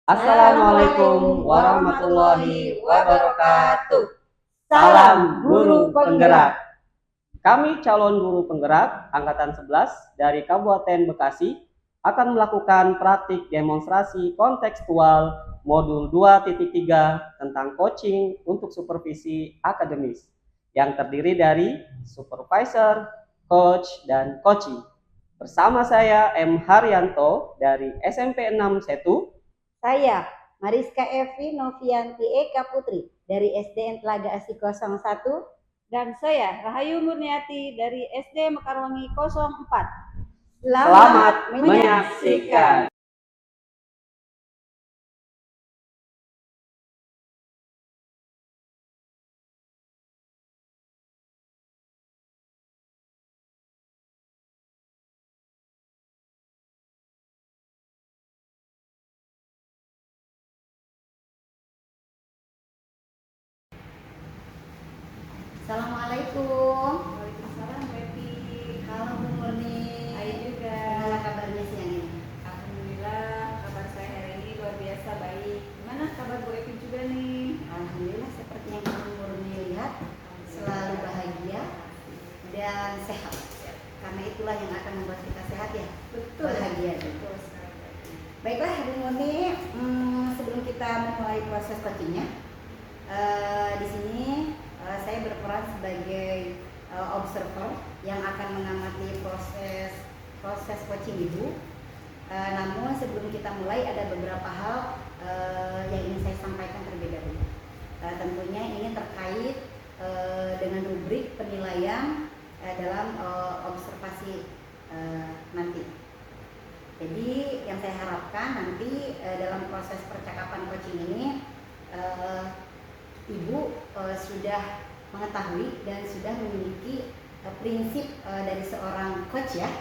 Assalamualaikum warahmatullahi wabarakatuh. Salam guru penggerak. Kami calon guru penggerak angkatan 11 dari Kabupaten Bekasi akan melakukan praktik demonstrasi kontekstual modul 2.3 tentang coaching untuk supervisi akademis yang terdiri dari supervisor, coach, dan coaching. Bersama saya M. Haryanto dari SMP 6 Setu. Saya Mariska Evi Novianti Eka Putri dari SDN Telaga Asih 01. Dan saya Rahayu Murniati dari SD Mekarwangi 04. Selamat menyaksikan. Assalamualaikum. Waalaikumsalam Bepi. Halo Bu Murni. Hai juga. Gimana kabarnya siang ini? Alhamdulillah kabar saya hari ini luar biasa baik. Gimana kabar Bu Epi juga nih? Alhamdulillah seperti yang Bu Murni lihat, selalu bahagia dan sehat. Karena itulah yang akan membuat kita sehat ya. Betul. Bahagia. Betul sekali. Baiklah Bu Murni, sebelum kita memulai proses coachingnya, di sini saya berperan sebagai observer yang akan mengamati proses coaching Ibu. Namun sebelum kita mulai ada beberapa hal yang ingin saya sampaikan terlebih dahulu. Tentunya ini terkait dengan rubrik penilaian dalam observasi nanti. Jadi yang saya harapkan nanti dalam proses percakapan coaching ini Ibu sudah mengetahui dan sudah memiliki prinsip dari seorang coach ya,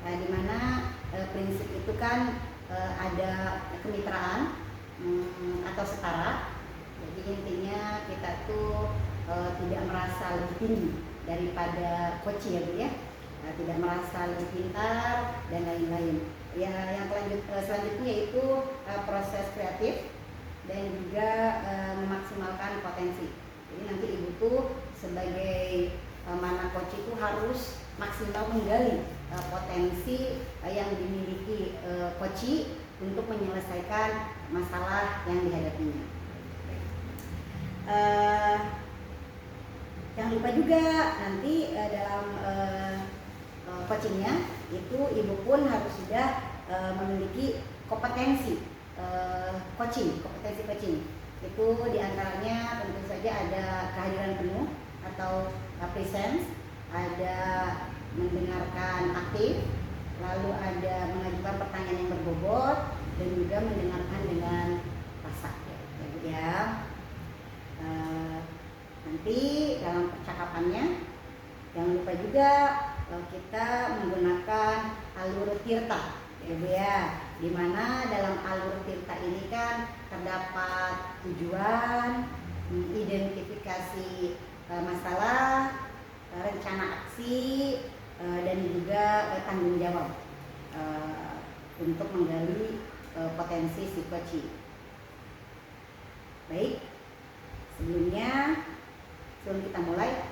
di mana prinsip itu kan ada kemitraan atau setara. Jadi intinya kita tuh tidak merasa lebih tinggi daripada coach ya Bu ya, tidak merasa lebih pintar dan lain-lain. Ya, yang selanjutnya yaitu proses kreatif dan juga memaksimalkan potensi. Jadi nanti Ibu tuh sebagai mana coach itu harus maksimal menggali potensi yang dimiliki coach untuk menyelesaikan masalah yang dihadapinya. Jangan lupa juga nanti dalam coachingnya itu Ibu pun harus sudah memiliki kompetensi kompetensi coaching. Itu diantaranya tentu saja ada kehadiran penuh atau presence, ada mendengarkan aktif, lalu ada mengajukan pertanyaan yang berbobot, dan juga mendengarkan dengan rasa ya. Nanti dalam percakapannya jangan lupa juga kita menggunakan alur tirta ya Bu ya, dimana dalam alur tirta ini kan terdapat tujuan, identifikasi masalah, rencana aksi, dan juga tanggung jawab untuk menggali potensi si coach. Baik, sebelum kita mulai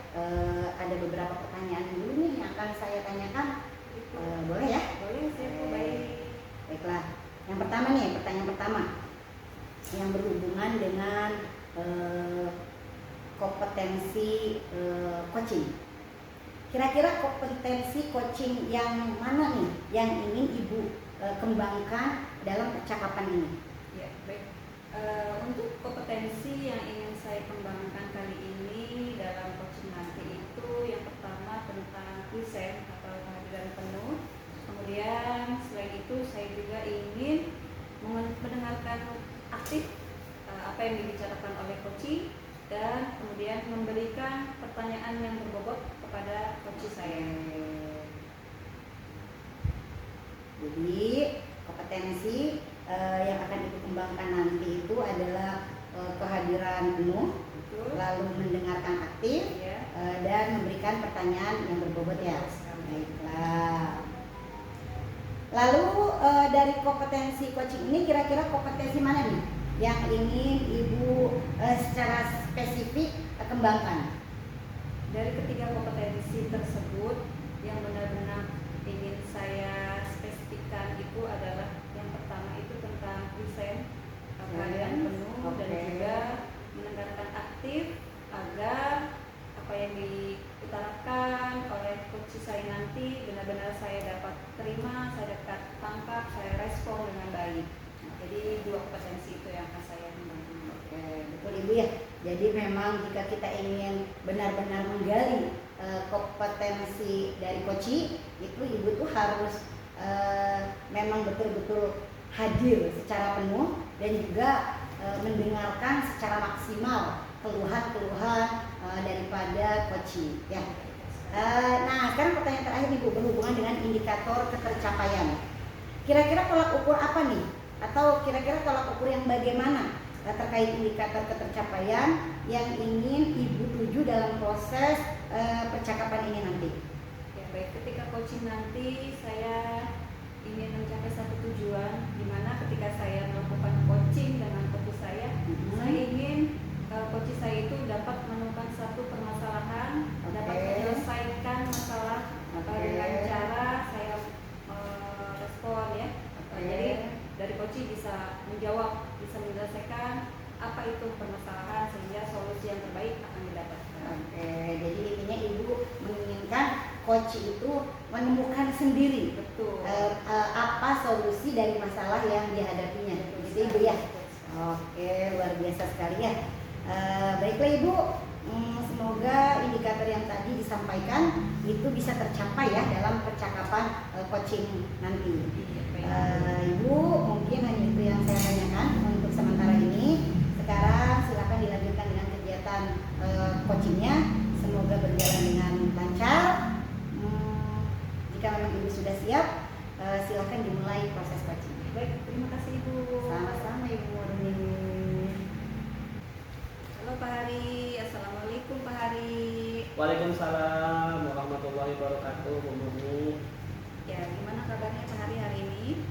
ada beberapa pertanyaan dulu nih yang akan saya tanyakan. Boleh ya? Boleh, saya baik. Baiklah, yang pertama nih, pertanyaan pertama yang berhubungan dengan kompetensi coaching. Kira-kira kompetensi coaching yang mana nih yang ingin Ibu kembangkan dalam percakapan ini? Ya, baik. Untuk kompetensi yang ingin saya kembangkan kali ini dalam coaching nanti itu yang pertama tentang present atau kehadiran penuh. Kemudian selain itu saya juga ingin mendengarkan aktif apa yang dibicarakan oleh coach dan kemudian memberikan pertanyaan yang berbobot kepada coach saya. Jadi kompetensi yang akan Ibu kembangkan nanti itu adalah kehadiran penuh, betul, lalu mendengarkan aktif, ya, dan memberikan pertanyaan yang berbobot ya. Baiklah. Lalu dari kompetensi coaching ini kira-kira kompetensi mana nih yang ingin Ibu secara spesifik kembangkan? Dari ketiga kompetensi tersebut, yang benar-benar ingin saya spesifikkan itu adalah yang pertama itu tentang present, kehadiran penuh, dan juga mendengarkan aktif agar apa yang diutarakan oleh coach saya nanti benar-benar saya dapat terima, saya dapat tangkap, saya respon dengan baik. Jadi 2 kompetensi itu yang akan saya kembangkan. Oke, betul Ibu ya. Jadi memang jika kita ingin benar-benar menggali kompetensi dari coach, itu Ibu tuh harus memang betul-betul hadir secara penuh dan juga mendengarkan secara maksimal keluhan-keluhan daripada coach ya. Nah, sekarang pertanyaan terakhir nih Bu, berhubungan dengan indikator ketercapaian. Kira-kira tolak ukur apa nih? Atau kira-kira tolak ukur yang bagaimana terkait indikator ketercapaian yang ingin Ibu tuju dalam proses percakapan ini nanti? Ya baik, ketika coaching nanti saya ingin mencapai satu tujuan, di mana ketika saya melakukan coaching dengan coach saya ingin coach saya itu dapat menemukan satu permasalahan, dapat menyelesaikan masalah dengan cara saya respon ya. Jadi dari coach bisa menjawab, bisa menyelesaikan apa itu permasalahan sehingga solusi yang terbaik akan didapatkan. Oke, jadi intinya Ibu menginginkan coach itu menemukan sendiri apa solusi dari masalah yang dihadapinya. Gitu Ibu ya. Oke, luar biasa sekali ya. Baiklah Ibu, semoga indikator yang tadi disampaikan itu bisa tercapai ya dalam percakapan coaching nanti. Ibu, mungkin hanya itu yang saya tanyakan untuk sementara ini. Sekarang silakan dilanjutkan dengan kegiatan coachingnya. Semoga berjalan dengan lancar. Jika memang Ibu sudah siap, silakan dimulai proses coaching. Baik, terima kasih Ibu. Sama-sama Ibu Murni. Halo Pak Hari, Assalamualaikum Pak Hari. Waalaikumsalam warahmatullahi wabarakatuh, Bu Murni. Ya, gimana kabarnya Pak Hari hari ini?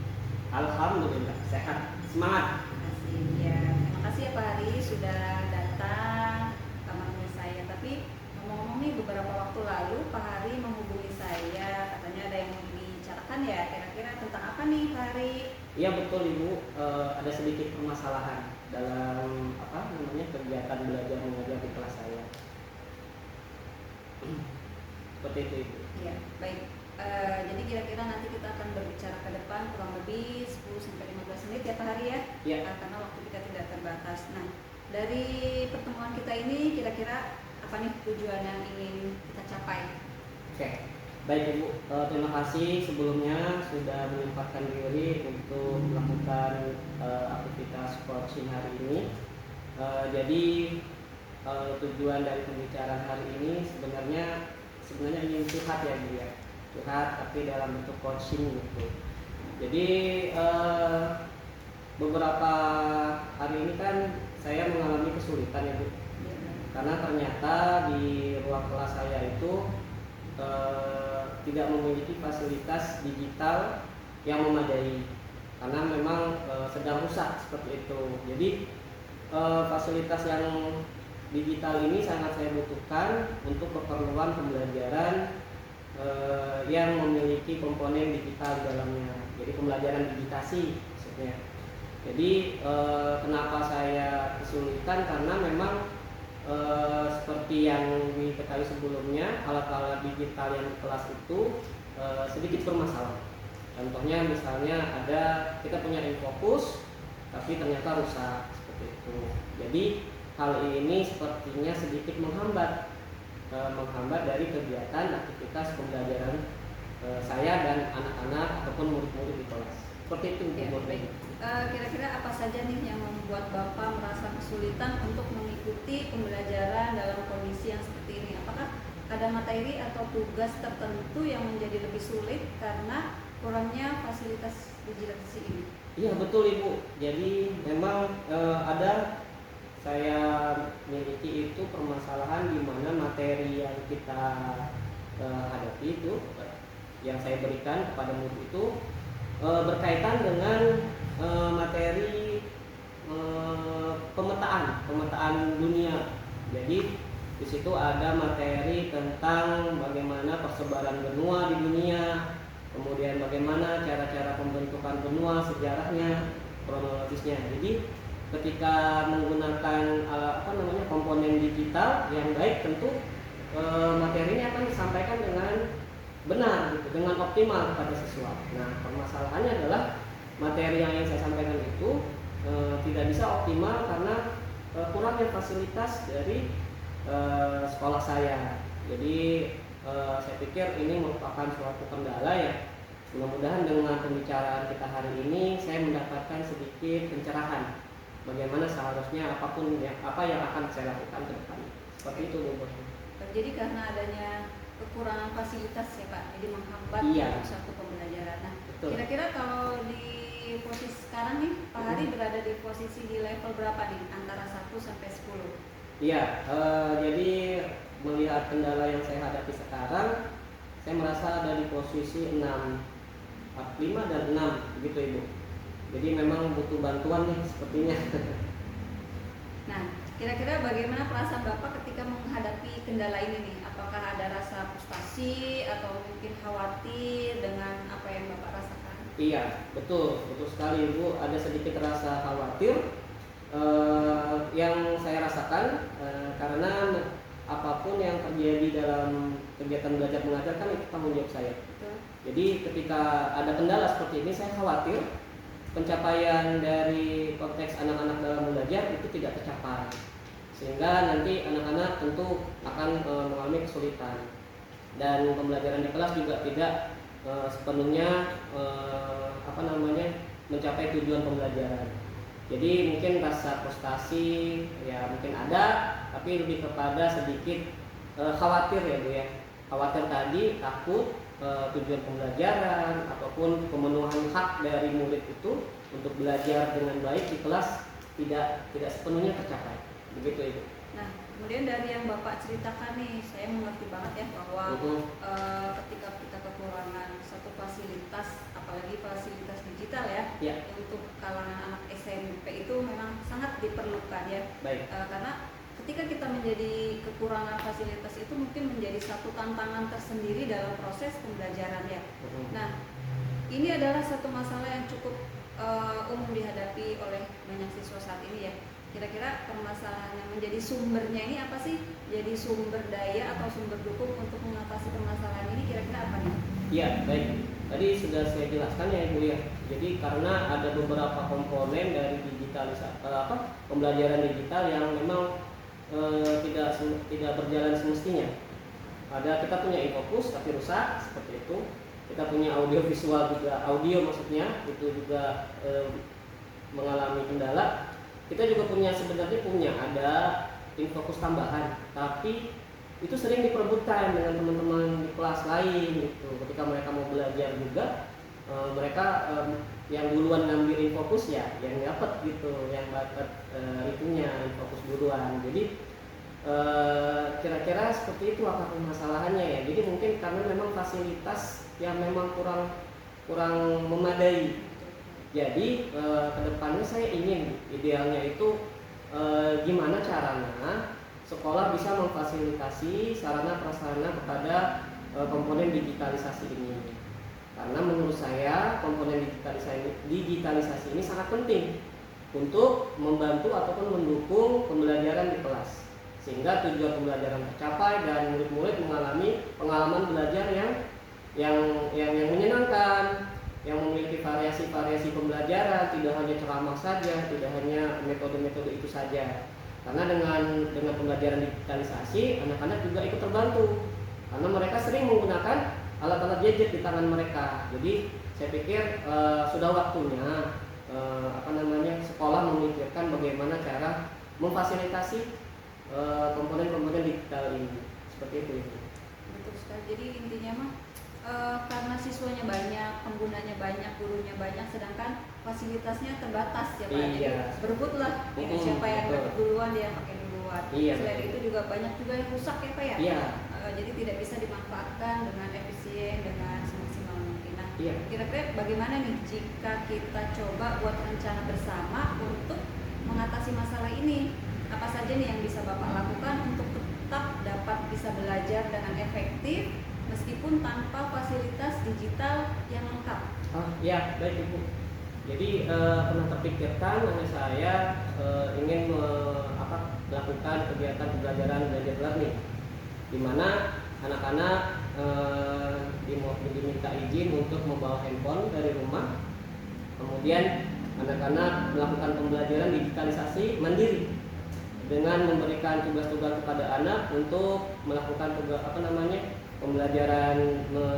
Alhamdulillah sehat, semangat. Terima kasih. Ya, terima kasih ya Pak Hari sudah datang ke kamar saya. Tapi ngomong-ngomong nih, beberapa waktu lalu Pak Hari menghubungi saya, katanya ada yang mau dibicarakan ya. Kira-kira tentang apa nih Pak Hari? Iya betul Ibu, ada sedikit permasalahan dalam kegiatan belajar mengajar di kelas saya. Seperti itu Ibu. Ya, baik. Jadi kira-kira nanti kita akan berbicara ke depan kurang lebih 10-15 menit ya Pak Hari ya. Iya. Karena waktu kita tidak terbatas. Nah, dari pertemuan kita ini kira-kira apa nih tujuan yang ingin kita capai? Oke, baik Ibu, terima kasih sebelumnya sudah menyempatkan diri untuk melakukan aktivitas coaching hari ini. Jadi tujuan dari pembicaraan hari ini sebenarnya ingin curhat ya Bu ya, curhat tapi dalam bentuk coaching gitu. Jadi beberapa hari ini kan saya mengalami kesulitan ya Bu, karena ternyata di ruang kelas saya itu tidak memiliki fasilitas digital yang memadai, karena memang sedang rusak seperti itu. Jadi fasilitas yang digital ini sangat saya butuhkan untuk keperluan pembelajaran yang memiliki komponen digital di dalamnya. Jadi pembelajaran digitasi maksudnya. Jadi kenapa saya kesulitan, karena memang seperti yang diketahui sebelumnya, alat-alat digital yang di kelas itu sedikit bermasalah. Contohnya misalnya kita punya infocus tapi ternyata rusak seperti itu. Jadi hal ini sepertinya sedikit menghambat dari kegiatan aktivitas pembelajaran saya dan anak-anak ataupun murid-murid di kelas. Seperti itu Bu. Kira-kira apa saja nih yang membuat Bapak merasa kesulitan untuk mengikuti pembelajaran dalam kondisi yang seperti ini? Apakah ada materi atau tugas tertentu yang menjadi lebih sulit karena kurangnya fasilitas digitalisasi ini? Iya betul Ibu. Jadi memang saya miliki itu permasalahan di mana materi yang kita hadapi itu yang saya berikan kepada murid itu berkaitan dengan materi pemetaan dunia. Jadi di situ ada materi tentang bagaimana persebaran benua di dunia, kemudian bagaimana cara-cara pembentukan benua, sejarahnya, kronologisnya. Jadi ketika menggunakan komponen digital yang baik, tentu materinya akan disampaikan dengan benar, gitu, dengan optimal kepada siswa. Nah, permasalahannya adalah materi yang ingin saya sampaikan itu tidak bisa optimal karena kurangnya fasilitas dari sekolah saya. Jadi saya pikir ini merupakan suatu kendala ya. Mudah-mudahan dengan pembicaraan kita hari ini saya mendapatkan sedikit pencerahan bagaimana seharusnya apa yang akan saya lakukan ke depan. Seperti itu, Bu. Jadi karena adanya kekurangan fasilitas ya Pak, jadi menghambat untuk satu pembelajaran. Nah, betul. Kira-kira kalau di posisi sekarang nih, Pak Hari berada di posisi di level berapa nih? Antara 1 sampai 10? Iya, jadi melihat kendala yang saya hadapi sekarang, saya merasa ada di posisi 6, 5 dan 6, begitu Ibu. Jadi memang butuh bantuan nih sepertinya. Nah, kira-kira bagaimana perasaan Bapak ketika menghadapi kendala ini nih? Apakah ada rasa frustasi atau mungkin khawatir dengan apa yang Bapak rasakan? Iya, betul sekali Ibu. Ada sedikit rasa khawatir yang saya rasakan karena apapun yang terjadi dalam kegiatan belajar mengajar kan itu tanggung jawab saya. Betul. Jadi ketika ada kendala seperti ini, saya khawatir pencapaian dari konteks anak-anak dalam belajar itu tidak tercapai, sehingga nanti anak-anak tentu akan mengalami kesulitan dan pembelajaran di kelas juga tidak sepenuhnya mencapai tujuan pembelajaran. Jadi mungkin rasa frustasi ya mungkin ada, tapi lebih kepada sedikit khawatir ya Bu ya. Khawatir tadi, takut tujuan pembelajaran ataupun pemenuhan hak dari murid itu untuk belajar dengan baik di kelas tidak sepenuhnya tercapai. Begitu Ibu. Nah, kemudian dari yang Bapak ceritakan nih, saya mengerti banget ya bahwa ketika kita kekurangan satu fasilitas, apalagi fasilitas digital ya, untuk kalangan anak SMP itu memang sangat diperlukan ya. Baik. Karena ketika kita menjadi kekurangan fasilitas itu mungkin menjadi satu tantangan tersendiri dalam proses pembelajaran ya. Nah, ini adalah satu masalah yang cukup umum dihadapi oleh banyak siswa saat ini ya. Kira-kira permasalahan yang menjadi sumbernya ini apa sih? Jadi sumber daya atau sumber dukung untuk mengatasi permasalahan ini kira-kira apa nih? Iya, baik. Tadi sudah saya jelaskan ya Ibu ya. Jadi karena ada beberapa komponen dari pembelajaran digital yang memang tidak berjalan semestinya. Kita punya infocus tapi rusak seperti itu. Kita punya audio visual juga, audio maksudnya itu juga mengalami kendala. Kita juga sebenarnya ada infocus tambahan, tapi itu sering diperebutkan dengan teman-teman di kelas lain gitu. Ketika mereka mau belajar juga, mereka yang duluan ngambil infocus ya yang dapat gitu, yang dapat itunya infocus duluan. Jadi kira-kira seperti itu akar permasalahannya ya. Jadi mungkin karena memang fasilitas yang memang kurang memadai. Jadi kedepannya saya ingin idealnya itu gimana caranya sekolah bisa memfasilitasi sarana prasarana kepada komponen digitalisasi ini. Karena menurut saya komponen digitalisasi ini sangat penting untuk membantu ataupun mendukung pembelajaran di kelas, sehingga tujuan pembelajaran tercapai dan murid-murid mengalami pengalaman belajar yang menyenangkan, yang memiliki variasi-variasi pembelajaran, tidak hanya ceramah saja, tidak hanya metode-metode itu saja. Karena dengan pembelajaran digitalisasi, anak-anak juga ikut terbantu karena mereka sering menggunakan alat-alat gadget di tangan mereka. Jadi saya pikir sudah waktunya sekolah memikirkan bagaimana cara memfasilitasi komponen-komponen digital ini. Seperti itu. Betul sekali. Jadi intinya mah karena siswanya banyak, penggunanya banyak, gurunya banyak, sedangkan fasilitasnya terbatas ya Pak. Iya. Jadi berebutlah siapa yang dapat duluan dia yang pakai duluan. Iya, selain itu juga banyak juga yang rusak ya Pak ya. Iya. Jadi tidak bisa dimanfaatkan dengan efisien, dengan semaksimal mungkin. Nah, Iya. kira-kira bagaimana nih jika kita coba buat rencana bersama untuk mengatasi masalah ini? Apa saja nih yang bisa Bapak lakukan untuk tetap dapat bisa belajar dengan efektif meskipun tanpa fasilitas digital yang lengkap? Ya, baik Ibu. Jadi pernah terpikirkan oleh saya ingin melakukan kegiatan pembelajaran belajar learning, di mana anak-anak diminta izin untuk membawa handphone dari rumah, kemudian anak-anak melakukan pembelajaran digitalisasi mandiri dengan memberikan tugas-tugas kepada anak untuk melakukan pembelajaran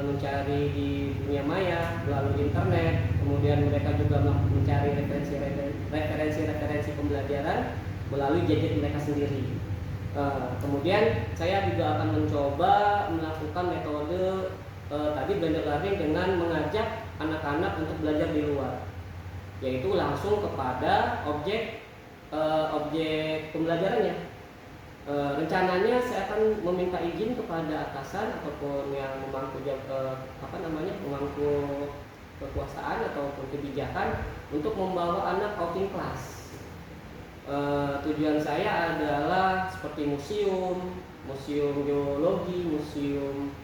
mencari di dunia maya melalui internet. Kemudian mereka juga mencari referensi pembelajaran melalui gadget mereka sendiri. Kemudian saya juga akan mencoba melakukan metode tadi blended learning dengan mengajak anak-anak untuk belajar di luar, yaitu langsung kepada objek pembelajarannya. Rencananya saya akan meminta izin kepada atasan ataupun yang memangku kekuasaan ataupun kebijakan untuk membawa anak outing class. Tujuan saya adalah seperti museum geologi, museum,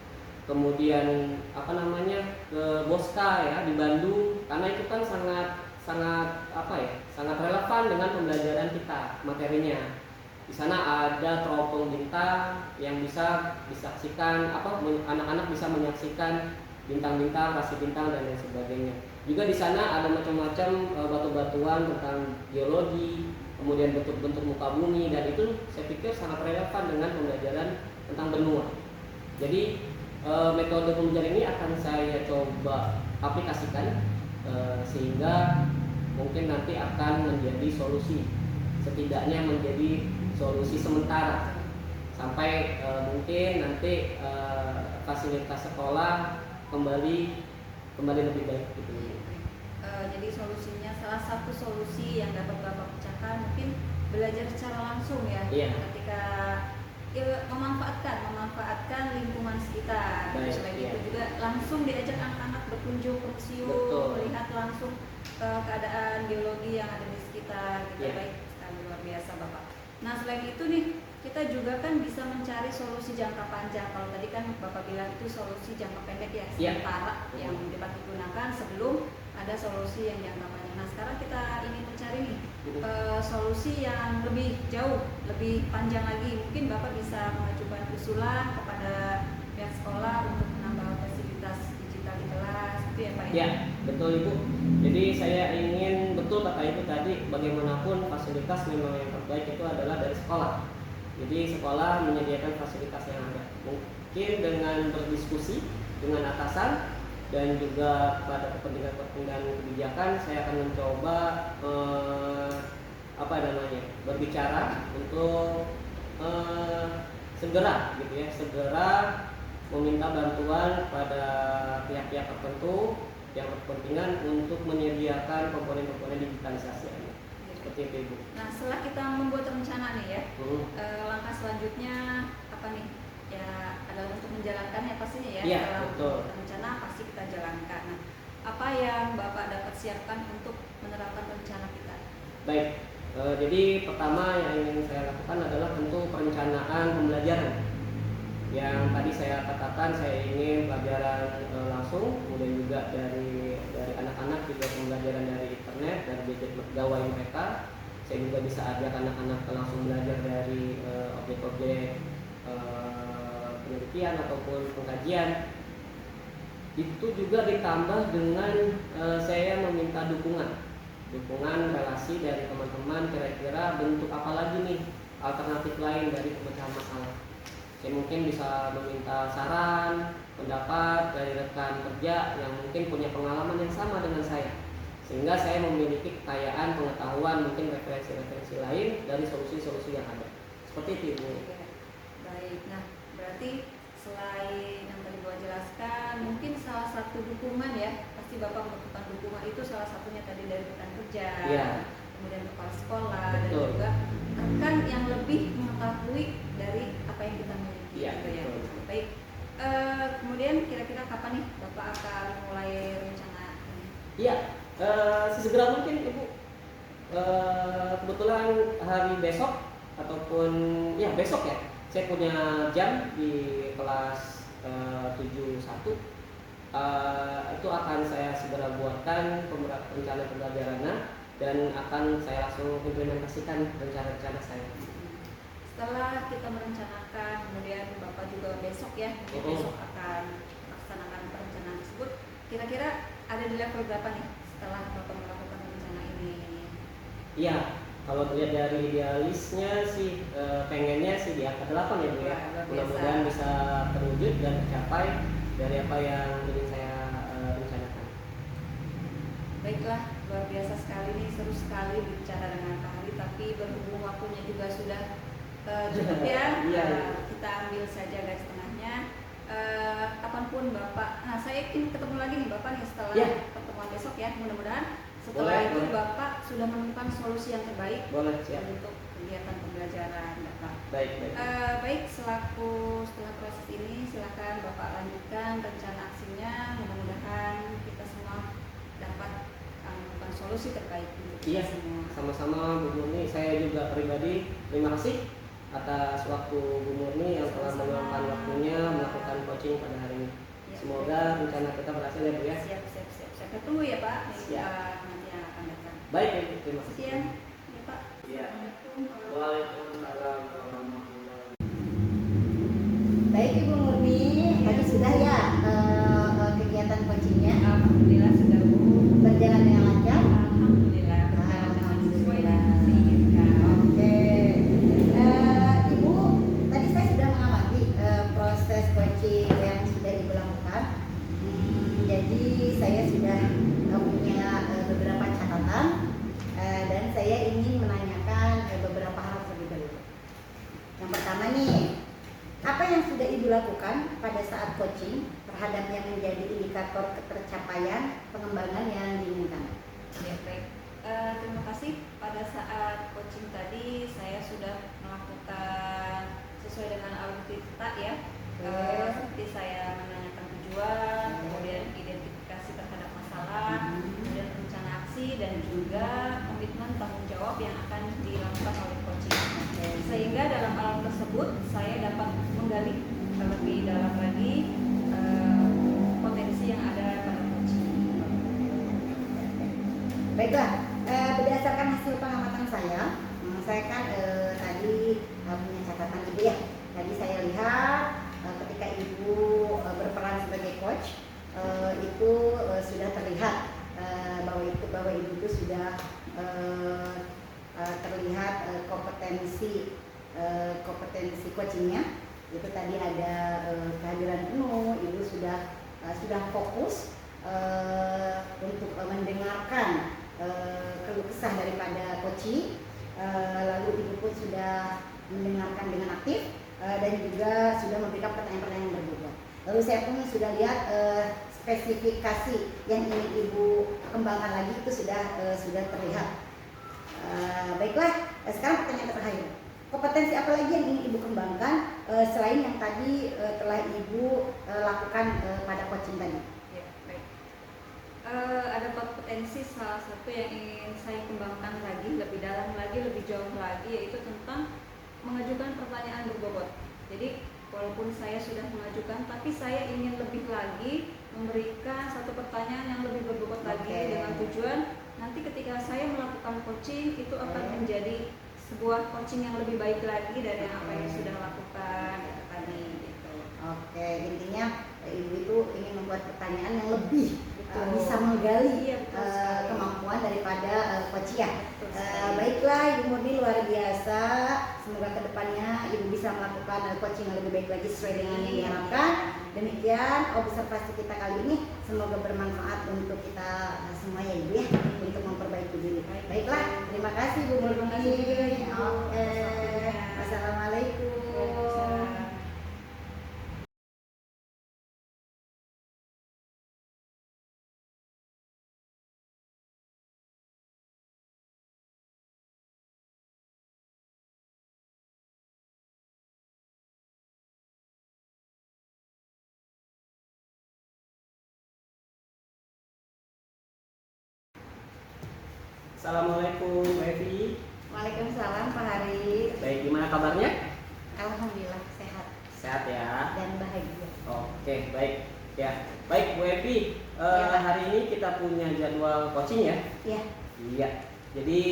kemudian ke Bosca ya di Bandung, karena itu kan sangat relevan dengan pembelajaran kita materinya. Di sana ada teropong bintang yang bisa disaksikan, anak-anak bisa menyaksikan bintang-bintang, rasi bintang dan lain sebagainya. Juga di sana ada macam-macam batu-batuan tentang geologi, kemudian bentuk-bentuk muka bumi, dan itu saya pikir sangat relevan dengan pembelajaran tentang benua. Jadi metode pembelajaran ini akan saya coba aplikasikan sehingga mungkin nanti akan menjadi solusi, setidaknya menjadi solusi sementara sampai mungkin nanti fasilitas sekolah kembali lebih baik gitu. Jadi solusinya, salah satu solusi yang dapat Bapak pecahkan mungkin belajar secara langsung ya. Iya. Ketika memanfaatkan lingkungan sekitar. Baik, Selain iya. itu juga langsung diajak anak-anak berkunjung ke museum, Betul. melihat langsung keadaan geologi yang ada di sekitar. Gitu. Iya. Baik sekali, luar biasa Bapak. Nah selain itu nih, kita juga kan bisa mencari solusi jangka panjang. Kalau tadi kan Bapak bilang itu solusi jangka pendek ya, sementara yang dapat digunakan sebelum ada solusi yang jangka panjang. Nah sekarang kita ingin mencari nih solusi yang lebih jauh, lebih panjang lagi. Mungkin Bapak bisa mengajukan usulan kepada pihak sekolah untuk menambah fasilitas digital di kelas, itu ya Pak? Ya, betul Ibu. Jadi saya ingin, betul kata Ibu tadi, bagaimanapun fasilitas memang yang terbaik itu adalah dari sekolah. Jadi sekolah menyediakan fasilitas yang ada. Mungkin dengan berdiskusi dengan atasan dan juga pada kepentingan kebijakan, saya akan mencoba berbicara untuk segera meminta bantuan pada pihak-pihak tertentu yang berkepentingan untuk menyediakan komponen-komponen digitalisasi ini. Seperti itu Ibu. Nah setelah kita membuat rencana nih ya, langkah selanjutnya apa nih? Ya adalah untuk menjalankannya pastinya ya. Iya, Setelah betul. membuat rencana pasti kita jalankan. Nah apa yang Bapak dapat siapkan untuk menerapkan rencana kita? Baik, jadi pertama yang ingin saya lakukan adalah tentu perencanaan pembelajaran. Yang tadi saya katakan, saya ingin pelajaran langsung, kemudian juga dari anak-anak juga pembelajaran dari internet, dari gadget gawai mereka. Saya juga bisa ajak anak-anak langsung belajar dari objek-objek penelitian ataupun pengkajian. Itu juga ditambah dengan saya meminta dukungan relasi dari teman-teman, kira-kira bentuk apa lagi nih alternatif lain dari pemecahan masalah. Saya mungkin bisa meminta saran, pendapat dari rekan kerja yang mungkin punya pengalaman yang sama dengan saya, sehingga saya memiliki kekayaan pengetahuan, mungkin referensi-referensi lain dari solusi-solusi yang ada. Seperti itu Ibu. Baik, nah berarti selain yang tadi Bapak jelaskan, mungkin salah satu dukungan ya, pasti Bapak membutuhkan dukungan itu salah satunya tadi dari rekan kerja, Ya. kemudian kepala sekolah, Betul. dan juga rekan yang lebih mengetahui dari apa yang kita miliki. Iya, gitu ya. betul. Baik, kemudian kemudian kira-kira kapan nih Bapak akan mulai rencana ini? Iya, sesegera mungkin Ibu. Kebetulan hari besok ataupun ya besok ya, saya punya jam di kelas 71. Itu akan saya segera buatkan rencana pembelajarannya dan akan saya langsung implementasikan rencana-rencana saya. Setelah kita merencanakan, kemudian Bapak juga besok ya, besok akan melaksanakan perencanaan tersebut. Kira-kira ada di level berapa nih setelah Bapak melakukan rencana ini? Iya, kalau dilihat dari idealisnya sih pengennya sih di angka 8 ya Bu ya. Luar biasa. Mudah-mudahan bisa terwujud dan tercapai dari apa yang ingin saya rencanakan. Baiklah, luar biasa sekali nih, seru sekali bicara dengan Pak Hari, tapi berhubung waktunya juga sudah cukup ya. Iya. Kita ambil saja garis tengahnya. Kapanpun Bapak, nah saya ingin ketemu lagi nih Bapak nih setelah Ya. pertemuan besok ya, mudah-mudahan setelah Boleh, itu boleh. Bapak sudah menemukan solusi yang terbaik Boleh, siap. untuk kegiatan pembelajaran Bapak. Baik, baik. Baik, selaku setelah proses ini silakan Bapak lanjutkan rencana aksinya. Mudah-mudahan kita semua dapat menemukan solusi terbaik untuk Iya, kita semua. sama-sama Bu Murni. Saya juga pribadi terima kasih atas waktu Bu Murni yang telah Sama-sama. meluangkan waktunya melakukan coaching pada hari ini. Ya, Semoga rencana kita berhasil ya Bu ya. siap. Saya tunggu ya Pak minggu Siap. nanti yang akan datang. Baik, Ibu. Terima kasih. Sekian ya Pak. Iya. Assalamualaikum. Waalaikumsalam warahmatullahi. Baik Ibu Murni, tadi sudah ya kegiatan coachingnya Alhamdulillah sudah Bu. berjalan dengan lancar. Alhamdulillah berjalan dengan sesuai yang diinginkan. Oke, Ibu, tadi saya sudah mengamati proses coaching yang sudah Ibu lakukan. Jadi saya sudah punya beberapa catatan dan saya ingin menanyakan beberapa hal terlebih dahulu. Yang pertama nih, apa yang sudah Ibu lakukan pada saat coaching terhadap yang menjadi indikator ketercapaian pengembangan yang diinginkan? Ya, baik. Terima kasih. Pada saat coaching tadi saya sudah melakukan sesuai dengan alutsista ya. Seperti saya menanyakan tujuan, kemudian identifikasi terhadap masalah, kemudian rencana aksi dan juga komitmen tanggung jawab yang akan dilakukan oleh coaching. Sehingga dalam hal tersebut saya dapat menggali lebih dalam lagi potensi yang ada pada coaching. Baiklah, berdasarkan hasil pengamatan saya kan tadi punya catatan Ibu ya. Tadi saya lihat ketika Ibu berperan sebagai coach itu sudah terlihat bahwa Ibu itu sudah terlihat kompetensi coachingnya. Itu tadi ada kehadiran penuh, Ibu sudah fokus untuk mendengarkan keluh kesah daripada coaching, lalu Ibu pun sudah mendengarkan dengan aktif dan juga sudah memberikan pertanyaan-pertanyaan yang berbobot. Lalu saya pun sudah lihat spesifikasi yang ingin Ibu kembangkan lagi itu sudah terlihat. Baiklah, sekarang pertanyaan terakhir. Kompetensi apa lagi yang ingin Ibu kembangkan selain yang tadi telah Ibu lakukan pada coaching tadi? Ya, baik. Ada kompetensi salah satu yang ingin saya kembangkan lagi, lebih dalam lagi, lebih jauh lagi, yaitu tentang mengajukan pertanyaan berbobot. Jadi walaupun saya sudah mengajukan, tapi saya ingin lebih lagi memberikan satu pertanyaan yang lebih berbobot lagi dengan tujuan nanti ketika saya melakukan coaching itu akan menjadi sebuah coaching yang lebih baik lagi dari apa yang sudah lakukan tadi gitu. Oke, intinya Ibu itu ingin membuat pertanyaan yang lebih bisa menggali kemampuan daripada coach ya. Baiklah Ibu Murni, luar biasa. Semoga kedepannya Ibu bisa melakukan coaching yang lebih baik lagi sesuai dengan yang diharapkan. Demikian observasi kita kali ini, semoga bermanfaat untuk kita semua ya Ibu ya, untuk memperbaiki diri. Baiklah, terima kasih Bu Murni. Oke, assalamualaikum. Assalamualaikum Bu Evi. Waalaikumsalam Pak Hari. Baik, gimana kabarnya? Alhamdulillah sehat Sehat ya. dan bahagia. Oke, baik. Ya, baik Bu Evi. Ya, Pak. Hari ini kita punya jadwal coaching ya. Iya. Iya. Jadi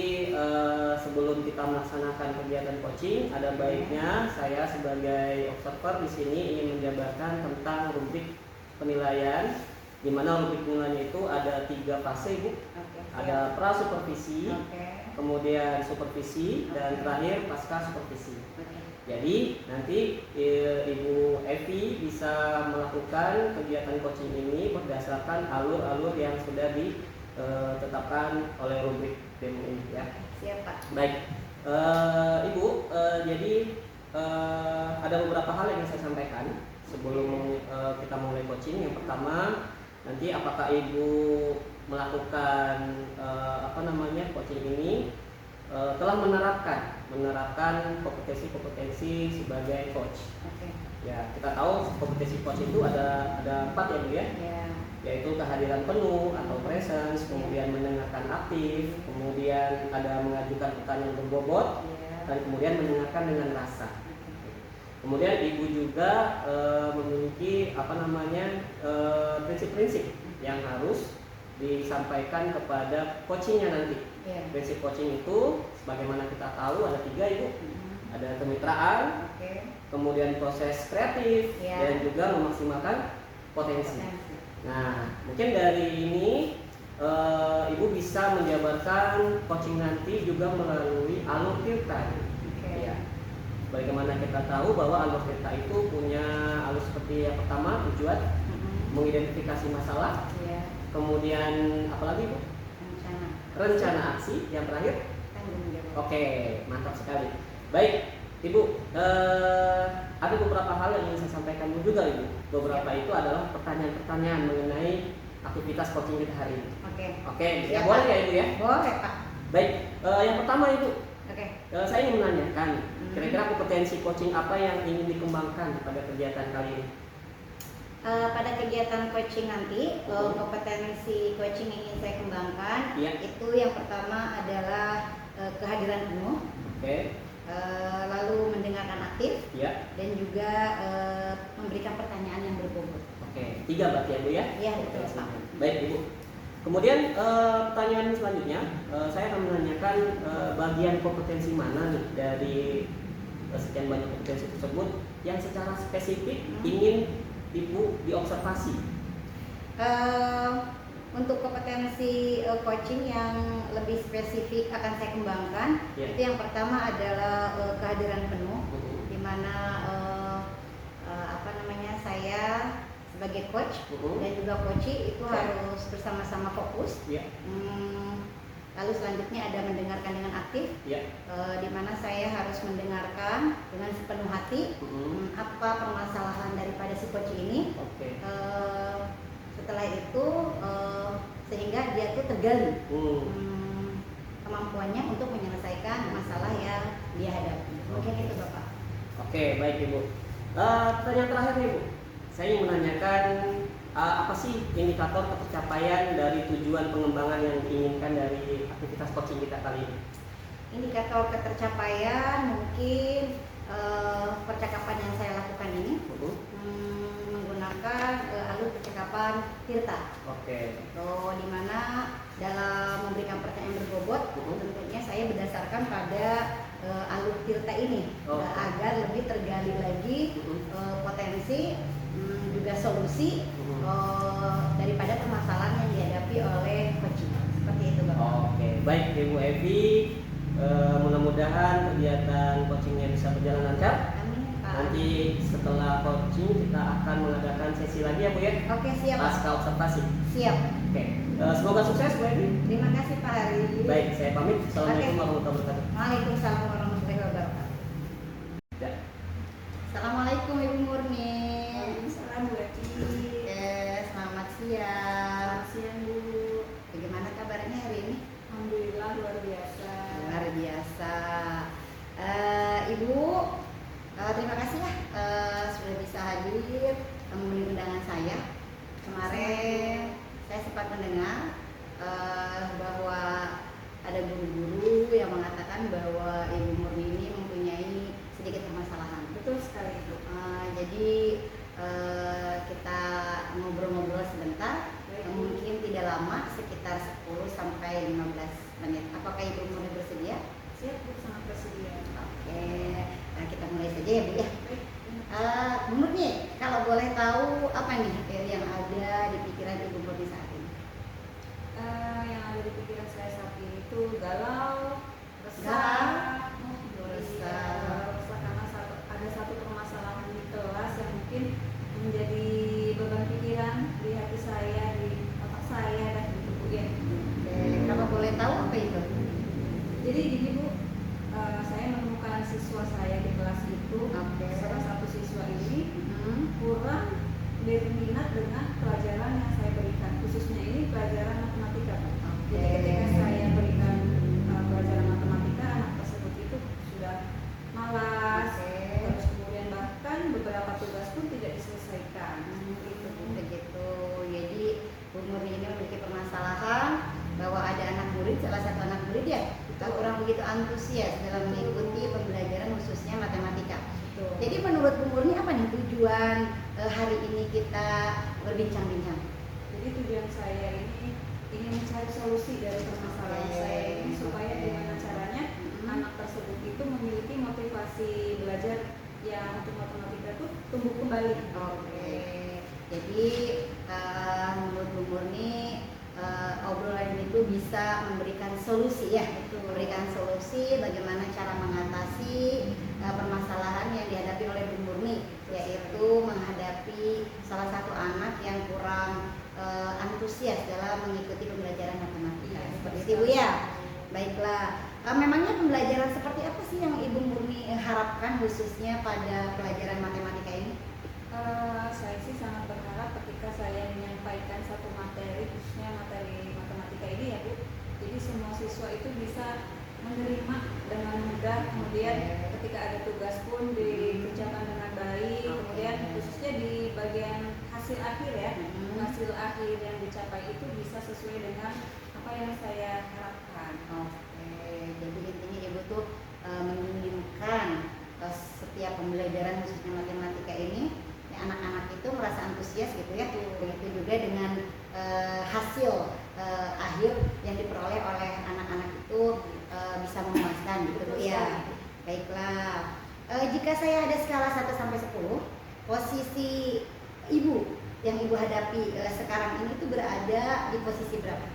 sebelum kita melaksanakan kegiatan coaching, ada baiknya saya sebagai observer di sini ingin menjabarkan tentang rubrik penilaian, di mana rubrik penilaian itu ada 3 fase, Bu. Oke. Ada pra supervisi, Oke. kemudian supervisi, dan terakhir pasca supervisi. Oke. Jadi nanti Ibu Evi bisa melakukan kegiatan coaching ini berdasarkan alur-alur yang sudah ditetapkan oleh rubrik demo ini ya. Siap Pak. Baik, Ibu, jadi ada beberapa hal yang saya sampaikan sebelum kita mulai coaching. Yang pertama, nanti apakah Ibu melakukan coaching ini telah menerapkan kompetensi-kompetensi sebagai coach. Oke. Ya, kita tahu kompetensi coach itu ada 4 ya Bu ya. Ya. Yaitu kehadiran penuh atau presence, kemudian mendengarkan aktif, kemudian ada mengajukan pertanyaan berbobot, Ya. dan kemudian mendengarkan dengan rasa. Kemudian Ibu juga memiliki prinsip-prinsip yang harus disampaikan kepada coachingnya nanti. Ya. Prinsip coaching itu sebagaimana kita tahu ada 3 Ibu. Ada kemitraan, Oke. kemudian proses kreatif, Ya. dan juga memaksimalkan potensi. Potensi. Nah, mungkin dari ini Ibu bisa menjabarkan coaching nanti juga melalui alur tirta. Oke. Ya. Bagaimana kita tahu bahwa alur tirta itu punya alur seperti yang pertama tujuan mengidentifikasi masalah, Ya. kemudian apalagi Bu? Rencana. Rencana aksi, yang terakhir. Tanggung jawab. Oke, mantap sekali. Baik, Ibu, ada beberapa hal yang ingin saya sampaikan juga Ibu. Beberapa itu adalah pertanyaan-pertanyaan mengenai aktivitas coaching kita hari ini. Oke. Oke, ya Siap, boleh Pak. ya Ibu ya? Boleh Pak. Baik, yang pertama Ibu, Oke. saya ingin menanyakan kira-kira kompetensi coaching apa yang ingin dikembangkan pada kegiatan kali ini? Pada kegiatan coaching nanti, kompetensi coaching yang ingin saya kembangkan, Iya. itu yang pertama adalah kehadiran penuh, Oke, lalu mendengarkan aktif, ya, dan juga memberikan pertanyaan yang berbobot. oke, 3 berarti ya Bu ya? Iya, betul, Oke, Pak. baik Ibu. Kemudian pertanyaan selanjutnya, saya akan menanyakan bagian kompetensi mana nih dari sekian banyak kompetensi tersebut yang secara spesifik ingin Ibu diobservasi. Untuk kompetensi coaching yang lebih spesifik akan saya kembangkan, Ya. itu yang pertama adalah kehadiran penuh, di mana saya sebagai coach dan juga coachee itu harus bersama-sama fokus. Ya. Lalu selanjutnya ada mendengarkan dengan aktif, Ya. di mana saya harus mendengarkan dengan sepenuh hati apa permasalahan daripada si coach ini. Oke. Setelah itu sehingga dia tuh tergali kemampuannya untuk menyelesaikan masalah yang dia hadapi. Mungkin itu Bapak. Oke, baik Ibu. Pertanyaan terakhir nih Bu, saya ingin menanyakan apa sih indikator pencapaian dari tujuan pengembangan yang diinginkan dari aktivitas coaching kita kali ini? Indikator ketercapaian mungkin percakapan yang saya lakukan ini menggunakan alur percakapan tirta. Oke. Di mana dalam memberikan pertanyaan berbobot, tentunya saya berdasarkan pada alur tirta ini agar lebih tergali lagi potensi juga solusi daripada permasalahan yang dihadapi oleh coaching. Seperti itu Bapak. Oke, baik Ibu Evi. Mudah-mudahan kegiatan coachingnya bisa berjalan lancar. Amin Pak. Nanti setelah coaching kita akan mengadakan sesi lagi ya Bu ya. Oke, siap Pak. Pasca observasi. Siap. Oke. Semoga sukses Bu Evi. Terima kasih Pak Hari. Baik, saya pamit. Assalamualaikum Oke. warahmatullahi wabarakatuh. Waalaikumsalam warahmatullahi wabarakatuh. Ya. Assalamualaikum Ibu Murni. Waalaikumsalam Bu Eci. Selamat siang. Selamat siang Bu. Bagaimana kabarnya hari ini? Alhamdulillah luar biasa. Luar biasa. Ibu, terima kasih ya sudah bisa hadir memenuhi undangan saya. Kemarin saya sempat mendengar bahwa ada guru-guru yang mengatakan bahwa Ibu Murni ini mempunyai sedikit permasalahan. Betul sekali itu. Jadi kita ngobrol-ngobrol sebentar, mungkin tidak lama, sekitar 10 sampai 15 menit. Apakah Ibu Murni bersedia? Siap Bu, sangat bersedia. Oke, nah kita mulai saja ya Bu ya. Bu Murni, kalau boleh tahu apa nih yang ada di pikiran Ibu Murni saat ini? Yang ada di pikiran saya saat ini itu galau, Galau, resah karena ada satu permasalahan di kelas yang mungkin menjadi beban pikiran di hati saya, di otak saya dan di tubuh ya. Oke, kalau boleh tahu apa itu? Jadi gini Bu, saya menemukan siswa saya di kelas itu. Oke. Salah satu siswa ini kurang berminat dengan pelajaran yang saya berikan, khususnya ini pelajaran matematika. Jadi ketika saya berikan pelajaran matematika, anak tersebut itu sudah malas, terus kemudian bahkan beberapa tugas pun tidak diselesaikan. Itu Begitu. Jadi Bu Murni ini memiliki permasalahan bahwa ada anak murid, salah satu anak murid ya, kurang begitu antusias dalam mengikuti pembelajaran khususnya matematika. Betul. Jadi menurut Bu Murni apa nih tujuan hari ini kita berbincang-bincang? Jadi tujuan saya ini ingin mencari solusi dari permasalahan saya ini supaya gimana caranya anak tersebut itu memiliki motivasi belajar yang untuk matematika itu tumbuh kembali. Oke. Jadi menurut Bu Murni obrolan itu bisa memberikan solusi ya, memberikan solusi bagaimana cara mengatasi permasalahan yang dihadapi oleh Bu Murni, yaitu menghadapi salah satu anak yang kurang antusias dalam mengikuti pembelajaran matematika. Seperti itu Bu ya. Baiklah, memangnya pembelajaran seperti apa sih yang Ibu Murni harapkan khususnya pada pelajaran matematika ini? Saya sih sangat berharap ketika saya menyampaikan satu materi, khususnya materi matematika ini ya Bu, jadi semua siswa itu bisa menerima dengan mudah, kemudian ketika ada tugas pun dikerjakan dengan baik, kemudian khususnya di bagian hasil akhir ya, hasil akhir yang dicapai itu bisa sesuai dengan apa yang saya harapkan. Oke, jadi intinya Ibu tuh menginginkan setiap pembelajaran khususnya matematika ini anak-anak itu merasa antusias gitu ya. Begitu juga dengan hasil akhir yang diperoleh oleh anak-anak itu bisa memuaskan gitu Bu ya. Baiklah, jika saya ada skala 1 sampai 10, posisi Ibu yang Ibu hadapi sekarang ini tuh berada di posisi berapa?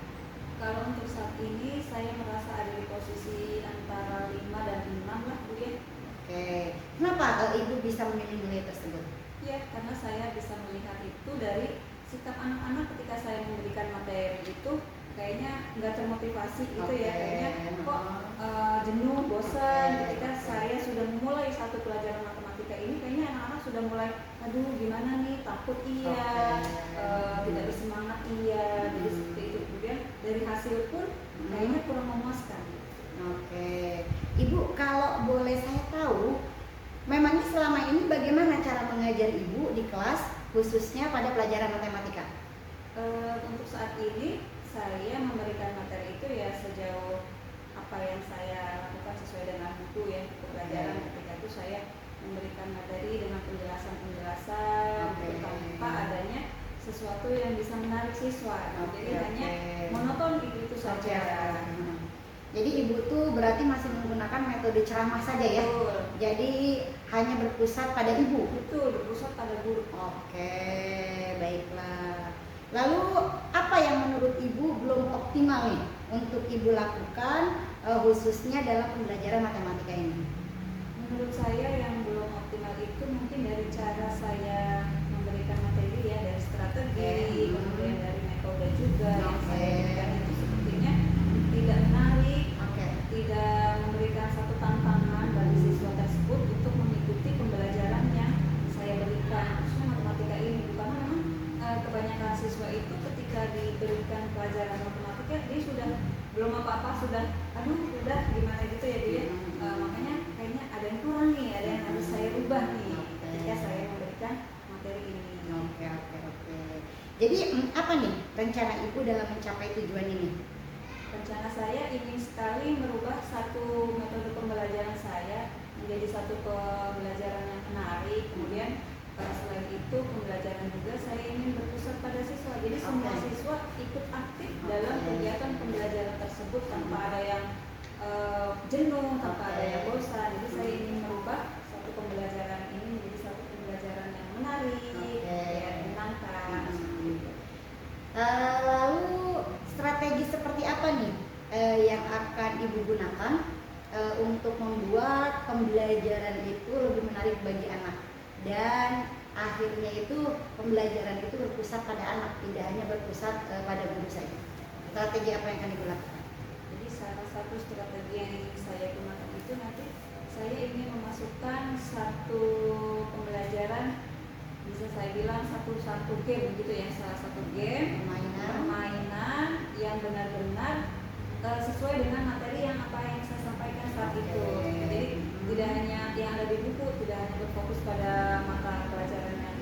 Kalau untuk saat ini saya merasa ada di posisi antara 5 dan 6 lah Bu ya. Oke, kenapa Ibu bisa memilih nilai tersebut? Ya, karena saya bisa melihat itu dari sikap anak-anak ketika saya memberikan materi itu kayaknya nggak termotivasi gitu ya, kayaknya kok jenuh, bosan. Ketika saya sudah memulai satu pelajaran matematika ini, kayaknya anak-anak sudah mulai, aduh gimana nih, takut iya, tidak bersemangat iya, jadi seperti itu. Kemudian dari hasil pun kayaknya kurang memuaskan. Oke, Ibu kalau boleh saya tahu, memangnya selama ini bagaimana cara mengajar Ibu di kelas khususnya pada pelajaran matematika? Untuk saat ini saya memberikan materi itu ya sejauh apa yang saya lakukan sesuai dengan buku ya, buku pelajaran. Ketika itu saya memberikan materi dengan penjelasan tanpa adanya sesuatu yang bisa menarik siswa. Jadi hanya monoton itu saja. Jadi Ibu tuh berarti masih menggunakan metode ceramah saja ya? Betul. Jadi hanya berpusat pada Ibu? Betul, berpusat pada guru. Oke, baiklah. Lalu apa yang menurut Ibu belum optimal nih untuk Ibu lakukan khususnya dalam pembelajaran matematika ini? Menurut saya yang belum optimal itu mungkin dari cara saya memberikan materi ya, dari strategi, kemudian dari metode juga yang saya berikan itu sepertinya tidak menarik, tidak memberikan satu tantangan bagi siswa tersebut untuk mengikuti pembelajaran yang saya berikan, khususnya matematika ini. Karena memang kebanyakan siswa itu ketika diberikan pelajaran matematika dia sudah belum apa-apa, sudah aduh udah gimana gitu ya dia. Makanya kayaknya ada yang kurang nih, ada yang harus saya rubah nih ketika saya memberikan materi ini. Oke. Jadi apa nih rencana Ibu dalam mencapai tujuan ini? rencana saya ingin sekali merubah satu metode pembelajaran saya menjadi satu pembelajaran yang menarik. Kemudian selain itu pembelajaran juga saya ingin berpusat pada siswa. Jadi semua siswa ikut aktif dalam kegiatan pembelajaran tersebut tanpa ada yang jenuh, tanpa ada yang bosan. Jadi saya ingin merubah satu pembelajaran ini menjadi satu pembelajaran yang menarik, yang menyenangkan. Lalu strategi seperti apa nih yang akan Ibu gunakan untuk membuat pembelajaran itu lebih menarik bagi anak, dan akhirnya itu pembelajaran itu berpusat pada anak, tidak hanya berpusat pada guru saja. Strategi apa yang akan Ibu lakukan? Jadi salah satu strategi yang ingin saya gunakan itu nanti saya ingin memasukkan satu pembelajaran, bisa saya bilang satu game gitu ya, salah satu game permainan yang benar-benar sesuai dengan materi yang apa yang saya sampaikan saat itu. Jadi tidak hanya yang ada di buku, tidak hanya berfokus pada mata pelajaran yang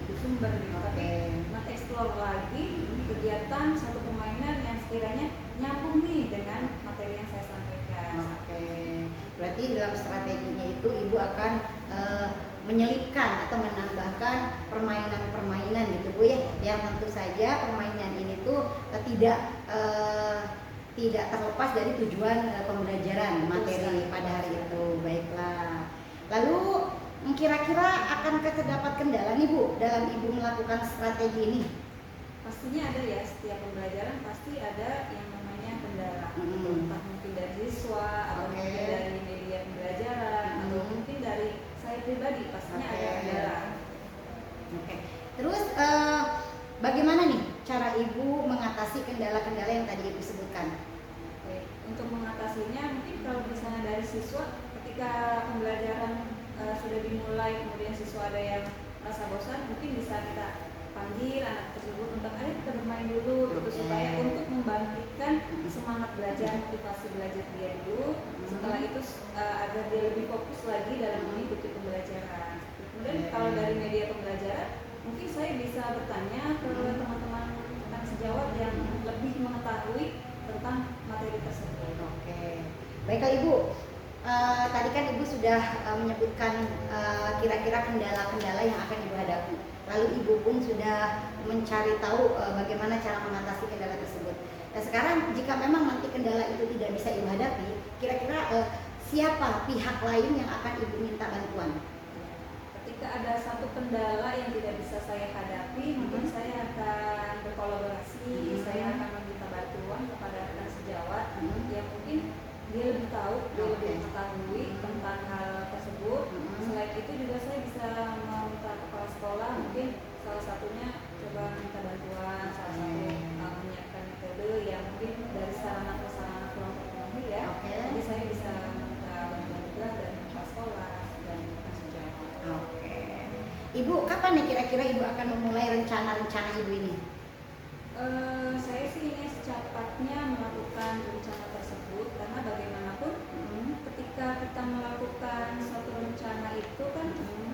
di sumber gitu, tapi mengeksplor lagi kegiatan satu permainan yang sekiranya nyambung nih dengan materi yang saya sampaikan. Berarti dalam strateginya itu Ibu akan menyelipkan atau menambahkan permainan-permainan gitu Bu ya, yang tentu saja permainan ini tuh tidak terlepas dari tujuan pembelajaran materi pada hari itu. Baiklah. Lalu kira-kira akankah terdapat kendala nih Bu dalam Ibu melakukan strategi ini? Pastinya ada ya, setiap pembelajaran pasti ada yang namanya kendala. Entah mungkin dari siswa atau mungkin dari media pembelajaran atau mungkin dari saya pribadi, pastinya ada kendala. Terus bagaimana nih cara Ibu mengatasi kendala-kendala yang tadi Ibu sebutkan? Untuk mengatasinya mungkin kalau misalnya dari siswa, ketika pembelajaran sudah dimulai kemudian siswa ada yang merasa bosan, mungkin bisa kita panggil anak tersebut untuk ayo kita bermain dulu gitu, supaya untuk membangkitkan semangat belajar, motivasi belajar dia dulu. Setelah itu agar dia lebih fokus lagi dalam mengikuti pembelajaran. Kemudian kalau dari media pembelajaran, mungkin saya bisa bertanya ke teman-teman tentang sejawat yang lebih mengetahui tentang materi tersebut. Baiklah Ibu, tadi kan Ibu sudah menyebutkan kira-kira kendala-kendala yang akan Ibu hadapi. Lalu Ibu pun sudah mencari tahu bagaimana cara mengatasi kendala tersebut. Nah, sekarang jika memang nanti kendala itu tidak bisa Ibu hadapi, kira-kira siapa pihak lain yang akan Ibu minta bantuan? Ketika ada satu kendala yang tidak bisa saya hadapi, mungkin saya akan berkolaborasi, saya akan meminta bantuan kepada rekan sejawat yang mungkin dia lebih tahu, dia lebih mengetahui tentang hal tersebut. Selain itu juga saya bisa meminta kepala sekolah, mungkin salah satunya coba minta bantuan, salah satu menyiapkan metode yang mungkin dari sarana prasarana kurang terpenuhi ya. Jadi saya bisa minta bantuan juga dari kepala sekolah dan rekan sejawat. Ibu, kapan nih kira-kira Ibu akan memulai rencana-rencana Ibu ini? Saya sih ingin secepatnya melakukan rencana tersebut, karena bagaimanapun ketika kita melakukan suatu rencana itu kan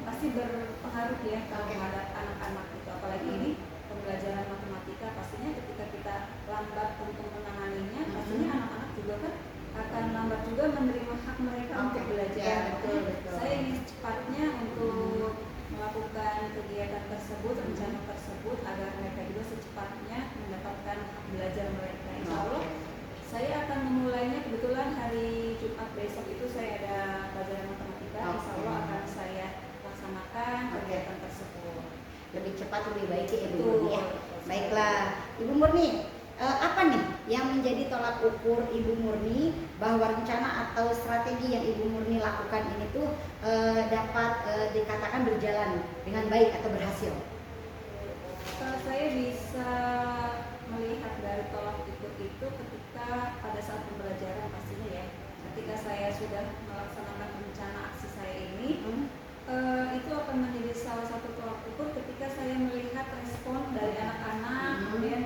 pasti berpengaruh ya terhadap anak-anak itu, apalagi ini pembelajaran matematika. Pastinya ketika kita lambat untuk menanganinya, pastinya anak-anak juga kan akan lambat juga menerima hak mereka untuk belajar. Saya ingin secepatnya untuk melakukan kegiatan tersebut, rencana tersebut, agar mereka juga secepatnya mendapatkan hak belajar mereka. Insya Allah saya akan memulainya, kebetulan hari Jumat besok itu saya ada pelajaran matematika. Insya Allah akan saya laksanakan kegiatan tersebut. Lebih cepat lebih baik ya Ibu Murni ya. Baiklah Ibu Murni, apa nih yang menjadi tolak ukur Ibu Murni bahwa rencana atau strategi yang Ibu Murni lakukan ini tuh dapat dikatakan berjalan dengan baik atau berhasil? Saya bisa melihat dari tolak ukur itu ketika pada saat pembelajaran, pastinya ya, ketika saya sudah melaksanakan rencana aksi saya ini, itu akan menjadi salah satu tolak ukur ketika saya melihat respon dari anak-anak, kemudian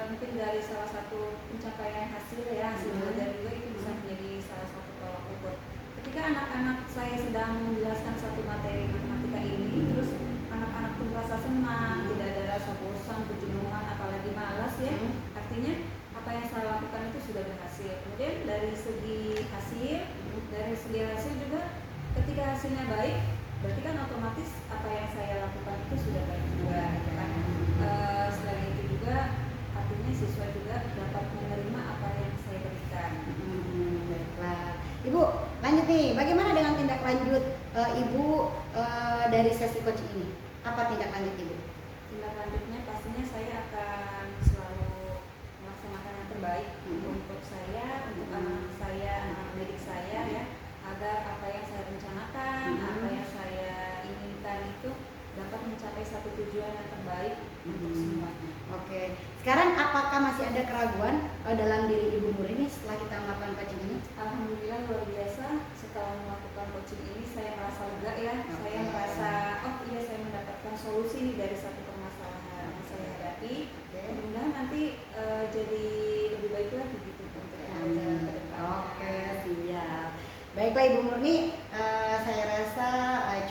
mungkin dari salah satu pencapaian hasil ya, hasil belajar juga itu bisa menjadi salah satu tolak ukur. Ketika anak-anak saya sedang menjelaskan satu materi matematika ini, terus anak-anak pun merasa senang, tidak ada rasa bosan, kejenuhan, apalagi malas ya, artinya apa apa yang saya lakukan itu sudah berhasil. Kemudian dari segi hasil juga, ketika hasilnya baik, berarti kan otomatis apa yang saya lakukan itu sudah baik juga, gitu kan. Selain itu juga artinya siswa juga dapat menerima apa yang saya berikan. Baiklah, Ibu lanjut nih. Bagaimana dengan tindak lanjut Ibu dari sesi coaching ini? Apa tindak lanjut Ibu? Tindak lanjutnya pastinya saya akan selalu melaksanakan yang terbaik untuk saya, untuk anak saya, anak didik saya ya, agar apa yang saya rencanakan, apa yang saya inginkan itu dapat mencapai satu tujuan yang terbaik untuk semuanya. Oke. Sekarang apakah masih ada keraguan dalam diri Ibu Nur ini setelah kita melakukan coaching ini? Alhamdulillah luar biasa, setelah melakukan coaching ini saya merasa lega ya. Saya merasa oh iya, saya mendapatkan solusi nih dari satu permasalahan yang saya hadapi. Mudah-mudahan nanti jadi lebih baik lagi gitu untuk perjalanan ke depan. Oke, siap. Baiklah Ibu Murni, saya rasa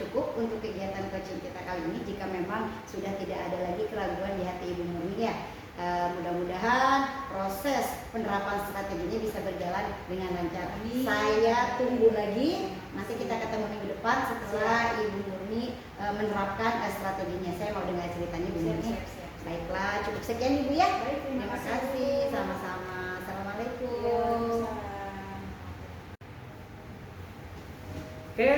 cukup untuk kegiatan coaching kita kali ini. Jika memang sudah tidak ada lagi keraguan di hati Ibu Murni ya, mudah-mudahan proses penerapan strateginya bisa berjalan dengan lancar. Saya tunggu lagi, nanti kita ketemu minggu depan setelah Ibu Murni menerapkan strateginya. Saya mau dengar ceritanya Ibu Murni. Baiklah, cukup sekian Ibu ya. Baik, Terima kasih, sama-sama. Assalamualaikum. Waalaikumsalam. Oke,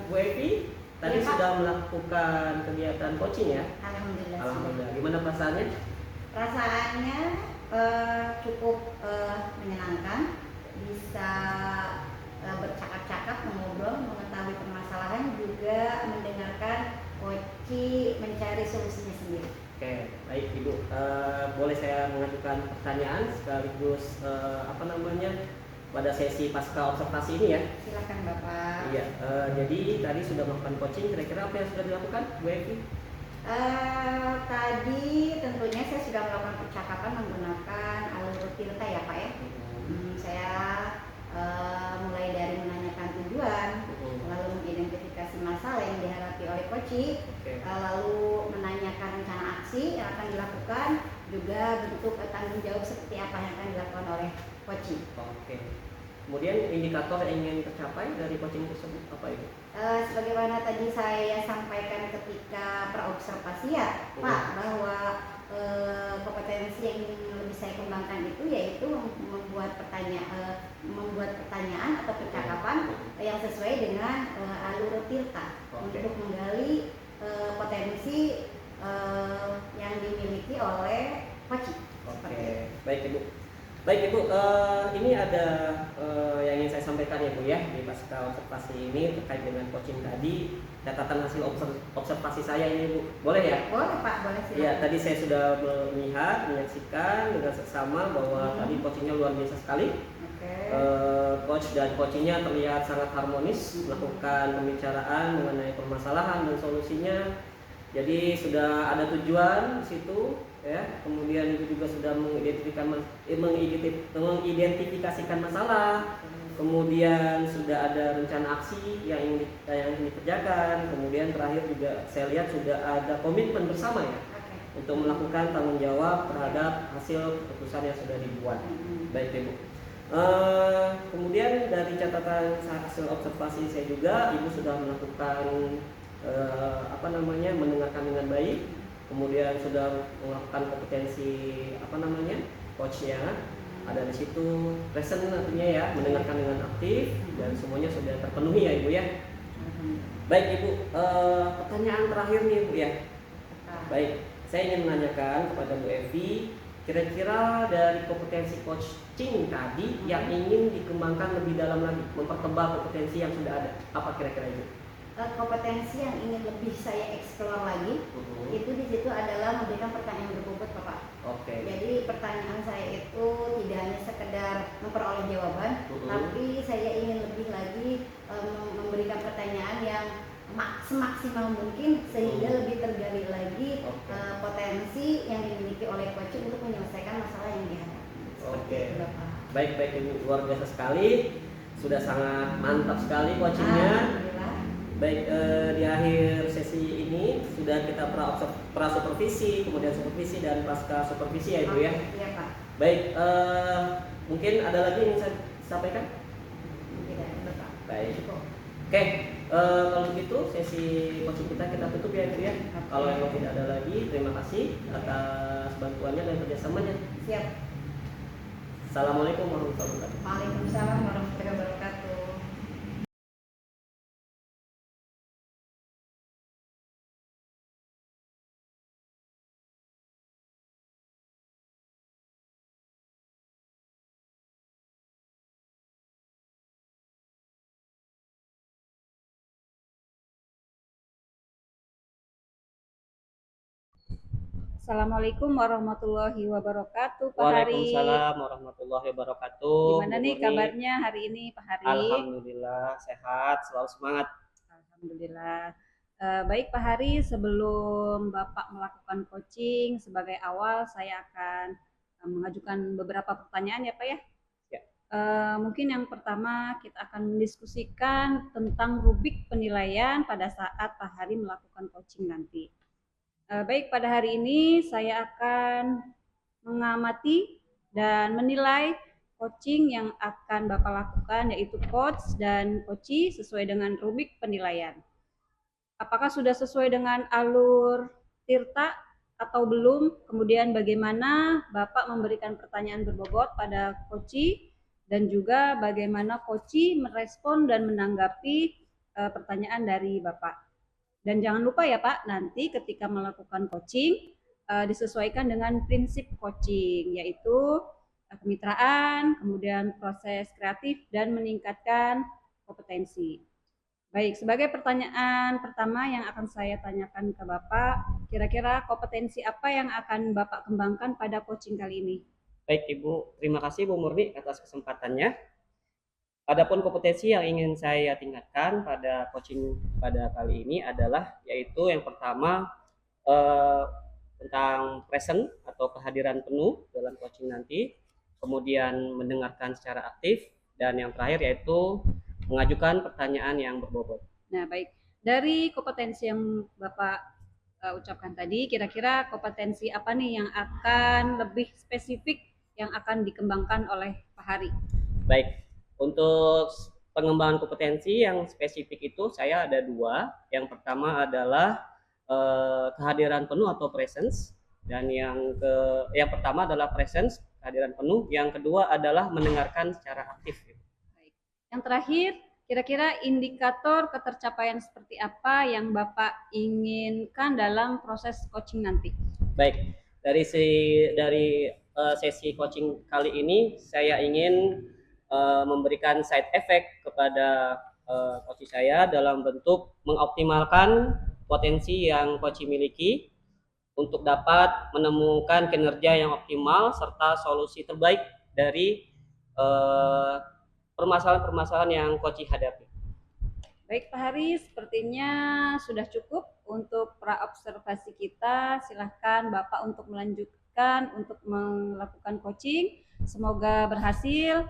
Bu Evi tadi Iya, Pak. sudah melakukan kegiatan coaching ya. Alhamdulillah. Alhamdulillah. Gimana perasaannya? Perasaannya cukup menyenangkan, bisa bercakap-cakap, mengobrol, mengetahui permasalahan, juga mendengarkan coach mencari solusinya sendiri. Oke, baik Ibu. Boleh saya mengajukan pertanyaan sekaligus pada sesi pasca observasi ini ya? Silakan Bapak. Iya. Jadi tadi sudah melakukan coaching. Kira-kira apa yang sudah dilakukan, Bu Evi? Tadi tentunya saya sudah melakukan percakapan menggunakan alur Tirta ya Pak ya. Saya mulai dari menanyakan tujuan, lalu mengidentifikasi masalah yang dihadapi oleh coach, lalu menanyakan rencana aksi yang akan dilakukan, juga bentuk tanggung jawab seperti apa yang akan dilakukan oleh coach. Oke. Kemudian indikator yang ingin tercapai dari coaching tersebut apa itu? Sebagaimana tadi saya sampaikan ketika praobservasi ya Pak, bahwa kompetensi yang ingin lebih saya kembangkan itu yaitu membuat pertanyaan atau percakapan yang sesuai dengan alur Tirta untuk menggali potensi yang dimiliki oleh coach. Oke, baik Ibu. Baik Ibu, ini ada yang ingin saya sampaikan ya Bu ya, di pasca observasi ini terkait dengan coaching tadi, catatan hasil observasi saya ini Bu, boleh ya? Boleh Pak, boleh silakan. Ya, tadi saya sudah menyaksikan dengan seksama bahwa tadi coachingnya luar biasa sekali. Coach dan coachingnya terlihat sangat harmonis, melakukan pembicaraan mengenai permasalahan dan solusinya. Jadi sudah ada tujuan di situ ya, kemudian itu juga sudah mengidentifikasikan masalah, kemudian sudah ada rencana aksi yang ingin dikerjakan, kemudian terakhir juga saya lihat sudah ada komitmen bersama ya untuk melakukan tanggung jawab terhadap hasil keputusan yang sudah dibuat. Baik Ibu. Kemudian dari catatan hasil observasi saya juga, Ibu sudah melakukan mendengarkan dengan baik, kemudian sudah melakukan kompetensi coachnya ada di situ, present artinya ya, mendengarkan dengan aktif dan semuanya sudah terpenuhi ya Ibu ya. Baik Ibu, pertanyaan terakhir nih Ibu ya. Baik, saya ingin menanyakan kepada Bu Evi, kira-kira dari kompetensi coaching tadi yang ingin dikembangkan lebih dalam lagi, mempertebal kompetensi yang sudah ada, apa kira-kira itu? Kompetensi yang ingin lebih saya eksplor lagi itu di situ adalah memberikan pertanyaan berbobot Bapak. Jadi pertanyaan saya itu tidak hanya sekedar memperoleh jawaban, tapi saya ingin lebih lagi memberikan pertanyaan yang semaksimal mungkin sehingga lebih tergali lagi potensi yang dimiliki oleh coach untuk menyelesaikan masalah yang dihadapi. Baik Ibu, luar biasa sekali, sudah sangat mantap sekali coachingnya. Baik, di akhir sesi ini sudah kita pra supervisi, kemudian supervisi dan pasca supervisi ya Ibu ya. Iya Pak. Baik, mungkin ada lagi yang saya sampaikan? Tidak ada Pak. Baik. Cukup. Oke, kalau begitu sesi coaching kita tutup ya Ibu ya. Kalau memang tidak ada lagi, terima kasih atas bantuannya dan kerjasamanya. Siap. Assalamualaikum warahmatullahi wabarakatuh. Waalaikumsalam warahmatullahi wabarakatuh. Assalamualaikum warahmatullahi wabarakatuh, Pak Hari. Waalaikumsalam warahmatullahi wabarakatuh. Gimana nih Bu Murni? kabarnya hari ini, Pak Hari? Alhamdulillah sehat, selalu semangat. Alhamdulillah. Baik Pak Hari, sebelum Bapak melakukan coaching, sebagai awal saya akan mengajukan beberapa pertanyaan ya Pak ya. Ya. Mungkin yang pertama kita akan mendiskusikan tentang rubrik penilaian pada saat Pak Hari melakukan coaching nanti. Baik, pada hari ini saya akan mengamati dan menilai coaching yang akan Bapak lakukan, yaitu coach dan coachee sesuai dengan rubrik penilaian. Apakah sudah sesuai dengan alur Tirta atau belum? Kemudian bagaimana Bapak memberikan pertanyaan berbobot pada coachee dan juga bagaimana coachee merespon dan menanggapi pertanyaan dari Bapak. Dan jangan lupa ya Pak, nanti ketika melakukan coaching disesuaikan dengan prinsip coaching, yaitu kemitraan, kemudian proses kreatif, dan meningkatkan kompetensi. Baik, sebagai pertanyaan pertama yang akan saya tanyakan ke Bapak, kira-kira kompetensi apa yang akan Bapak kembangkan pada coaching kali ini? Baik Ibu, terima kasih Bu Murni atas kesempatannya. Adapun kompetensi yang ingin saya tingkatkan pada coaching pada kali ini adalah yaitu yang pertama tentang present atau kehadiran penuh dalam coaching nanti, kemudian mendengarkan secara aktif, dan yang terakhir yaitu mengajukan pertanyaan yang berbobot. Nah baik, dari kompetensi yang Bapak ucapkan tadi, kira-kira kompetensi apa nih yang akan lebih spesifik yang akan dikembangkan oleh Pak Hari? Baik, untuk pengembangan kompetensi yang spesifik itu saya ada dua. Yang pertama adalah kehadiran penuh atau presence, dan yang pertama adalah presence, kehadiran penuh. Yang kedua adalah mendengarkan secara aktif. Baik. Yang terakhir, kira-kira indikator ketercapaian seperti apa yang Bapak inginkan dalam proses coaching nanti? Baik, dari sesi coaching kali ini saya ingin memberikan side effect kepada coach saya dalam bentuk mengoptimalkan potensi yang coach miliki untuk dapat menemukan kinerja yang optimal serta solusi terbaik dari permasalahan-permasalahan yang coach hadapi. Baik Pak Hari, sepertinya sudah cukup untuk pra-observasi kita. Silahkan Bapak untuk melanjutkan untuk melakukan coaching. Semoga berhasil.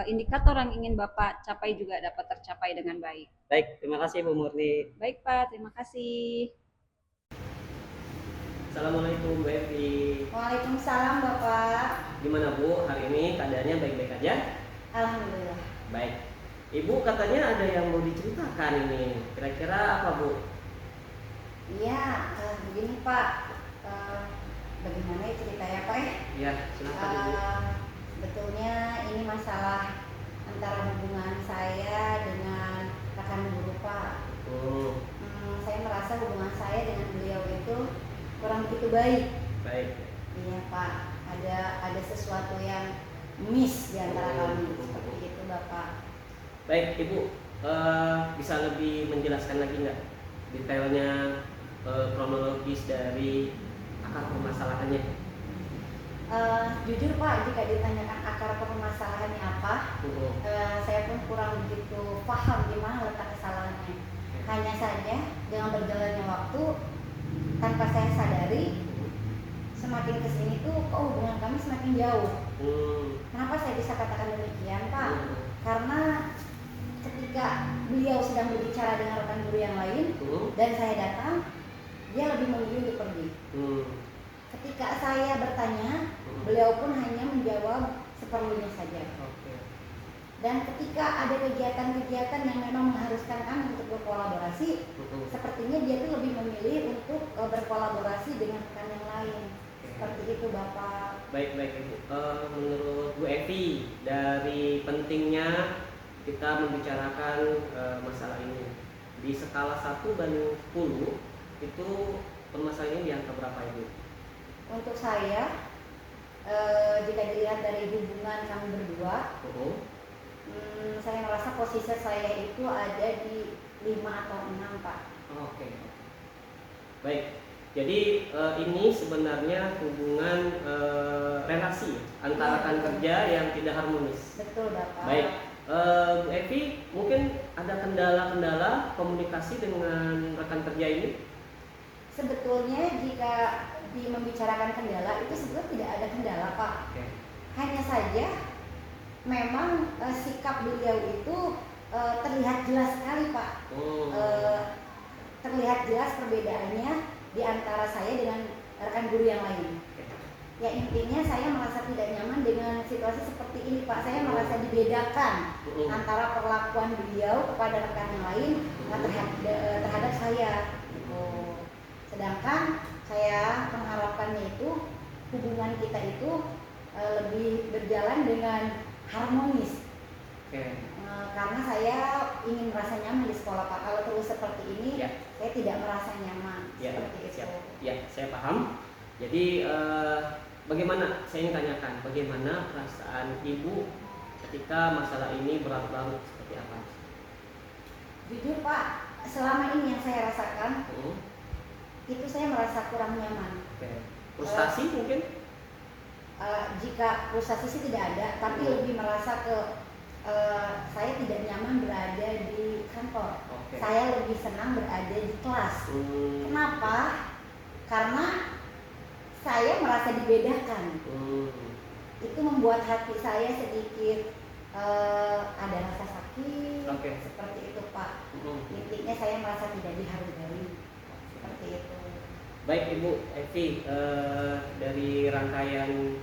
Indikator yang ingin Bapak capai juga dapat tercapai dengan baik. Baik, terima kasih Bu Murni. Baik Pak, terima kasih. Assalamualaikum Bu Evi. Waalaikumsalam Bapak. Gimana Bu, hari ini keadaannya baik-baik aja? Alhamdulillah. Baik. Ibu katanya ada yang mau diceritakan ini. Kira-kira apa Bu? Iya, begini Pak. Bagaimana ya ceritanya Pak ya? Ya, silakan Ibu. Sebetulnya ini masalah antara hubungan saya dengan rekan guru Pak. Saya merasa hubungan saya dengan beliau itu kurang begitu baik. Baik. Iya Pak, ada sesuatu yang miss di antara kami, seperti itu Bapak. Baik Ibu, bisa lebih menjelaskan lagi nggak detailnya, kronologis dari akar permasalahannya? Jujur Pak, jika ditanyakan akar permasalahannya apa, saya pun kurang begitu paham di mana letak kesalahannya. Hanya saja dengan berjalannya waktu, tanpa saya sadari, semakin kesini tuh kok hubungan kami semakin jauh. Kenapa saya bisa katakan demikian Pak? Karena ketika beliau sedang berbicara dengan rekan guru yang lain dan saya datang, dia lebih memilih untuk pergi. Ketika saya bertanya, beliau pun hanya menjawab seperlunya saja. Dan ketika ada kegiatan-kegiatan yang memang mengharuskan kami untuk berkolaborasi, sepertinya dia tuh lebih memilih untuk berkolaborasi dengan rekan yang lain. Seperti itu Bapak. Baik Ibu. Menurut Bu Evi, dari pentingnya kita membicarakan masalah ini di skala 1 banding 10, itu permasalahan ini di angka berapa Ibu? Untuk saya, jika dilihat dari hubungan kami berdua, saya merasa posisi saya itu ada di 5 atau 6 Pak. Oke. Baik. Jadi ini sebenarnya hubungan relasi antara rekan kerja yang tidak harmonis. Betul Bapak. Baik. Bu Evi, mungkin ada kendala-kendala komunikasi dengan rekan kerja ini? Sebetulnya jika membicarakan kendala itu sebetulnya tidak ada kendala Pak. Hanya saja memang sikap beliau itu terlihat jelas sekali Pak. Terlihat jelas perbedaannya di antara saya dengan rekan guru yang lain. Ya intinya saya merasa tidak nyaman dengan situasi seperti ini Pak. Saya merasa dibedakan antara perlakuan beliau kepada rekan yang lain terhadap saya. Sedangkan saya mengharapkannya itu hubungan kita itu lebih berjalan dengan harmonis. Karena saya ingin merasa nyaman di sekolah Pak. Kalau terus seperti ini, saya tidak merasa nyaman. Seperti itu. Ya, saya paham. Jadi bagaimana, saya ingin tanyakan, bagaimana perasaan Ibu ketika masalah ini berlarut-larut seperti apa? Jujur Pak, selama ini yang saya rasakan, itu saya merasa kurang nyaman. Frustasi mungkin? Jika frustasi sih tidak ada, tapi lebih merasa saya tidak nyaman berada di kantor. Saya lebih senang berada di kelas. Kenapa? Karena saya merasa dibedakan. Itu membuat hati saya sedikit ada rasa sakit. Seperti itu Pak. Intinya saya merasa tidak dihargai. Seperti itu. Baik Ibu Evi, dari rangkaian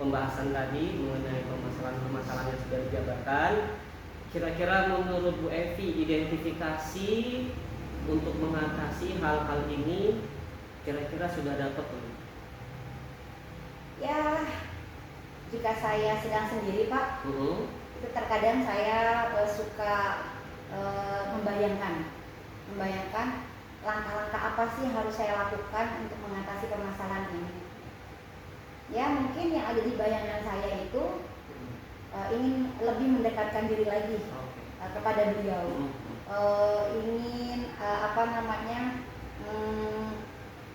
pembahasan tadi mengenai permasalahan-permasalahan yang sudah dijabarkan, kira-kira menurut Bu Evi identifikasi untuk mengatasi hal-hal ini kira-kira sudah dapat belum? Ya, jika saya sedang sendiri Pak, itu terkadang saya suka membayangkan langkah-langkah apa sih yang harus saya lakukan untuk mengatasi permasalahan ini. Ya mungkin yang ada di bayangan saya itu ingin lebih mendekatkan diri lagi kepada beliau, ingin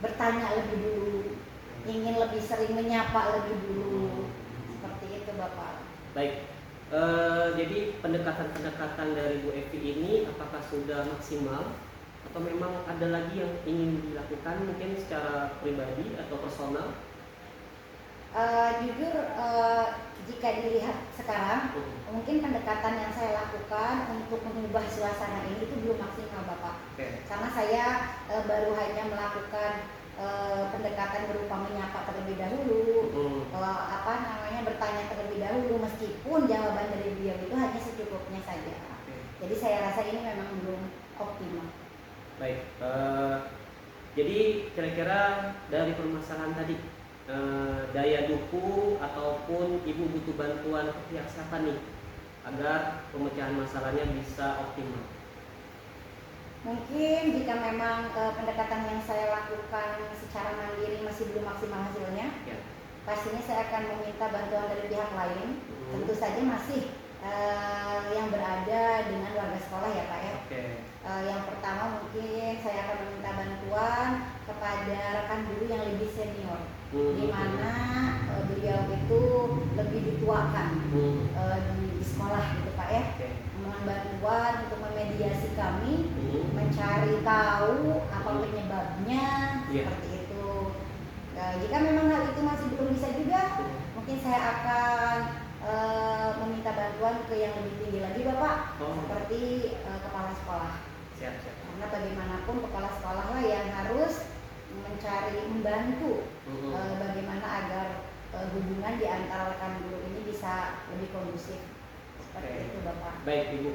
bertanya lebih dulu, ingin lebih sering menyapa lebih dulu, seperti itu Bapak. Baik, jadi pendekatan-pendekatan dari Bu Evi ini apakah sudah maksimal atau memang ada lagi yang ingin dilakukan mungkin secara pribadi atau personal? Jujur jika dilihat sekarang mungkin pendekatan yang saya lakukan untuk mengubah suasana ini itu belum maksimal Bapak. Karena saya baru hanya melakukan pendekatan berupa menyapa terlebih dahulu, bertanya terlebih dahulu, meskipun jawaban dari beliau itu hanya secukupnya saja. Jadi saya rasa ini memang belum optimal. Baik, jadi kira-kira dari permasalahan tadi, daya dukung ataupun Ibu butuh bantuan pihak siapa nih agar pemecahan masalahnya bisa optimal? Mungkin jika memang pendekatan yang saya lakukan secara mandiri masih belum maksimal hasilnya, pastinya saya akan meminta bantuan dari pihak lain. Tentu saja masih yang berada dengan warga sekolah ya Pak ya. Yang pertama mungkin saya akan meminta bantuan kepada rekan guru yang lebih senior, di mana beliau itu lebih dituakan di sekolah gitu Pak ya. Mohon bantuan untuk memediasi kami, mencari tahu apa penyebabnya, seperti itu. Jika memang hal itu masih belum bisa juga, mungkin saya akan meminta bantuan ke yang lebih tinggi lagi Bapak, Oh. seperti kepala sekolah. Siap. Karena bagaimanapun kepala sekolah lah yang harus membantu bagaimana agar hubungan di antara rekan guru ini bisa lebih kondusif. Seperti Oke. itu Bapak. Baik Ibu,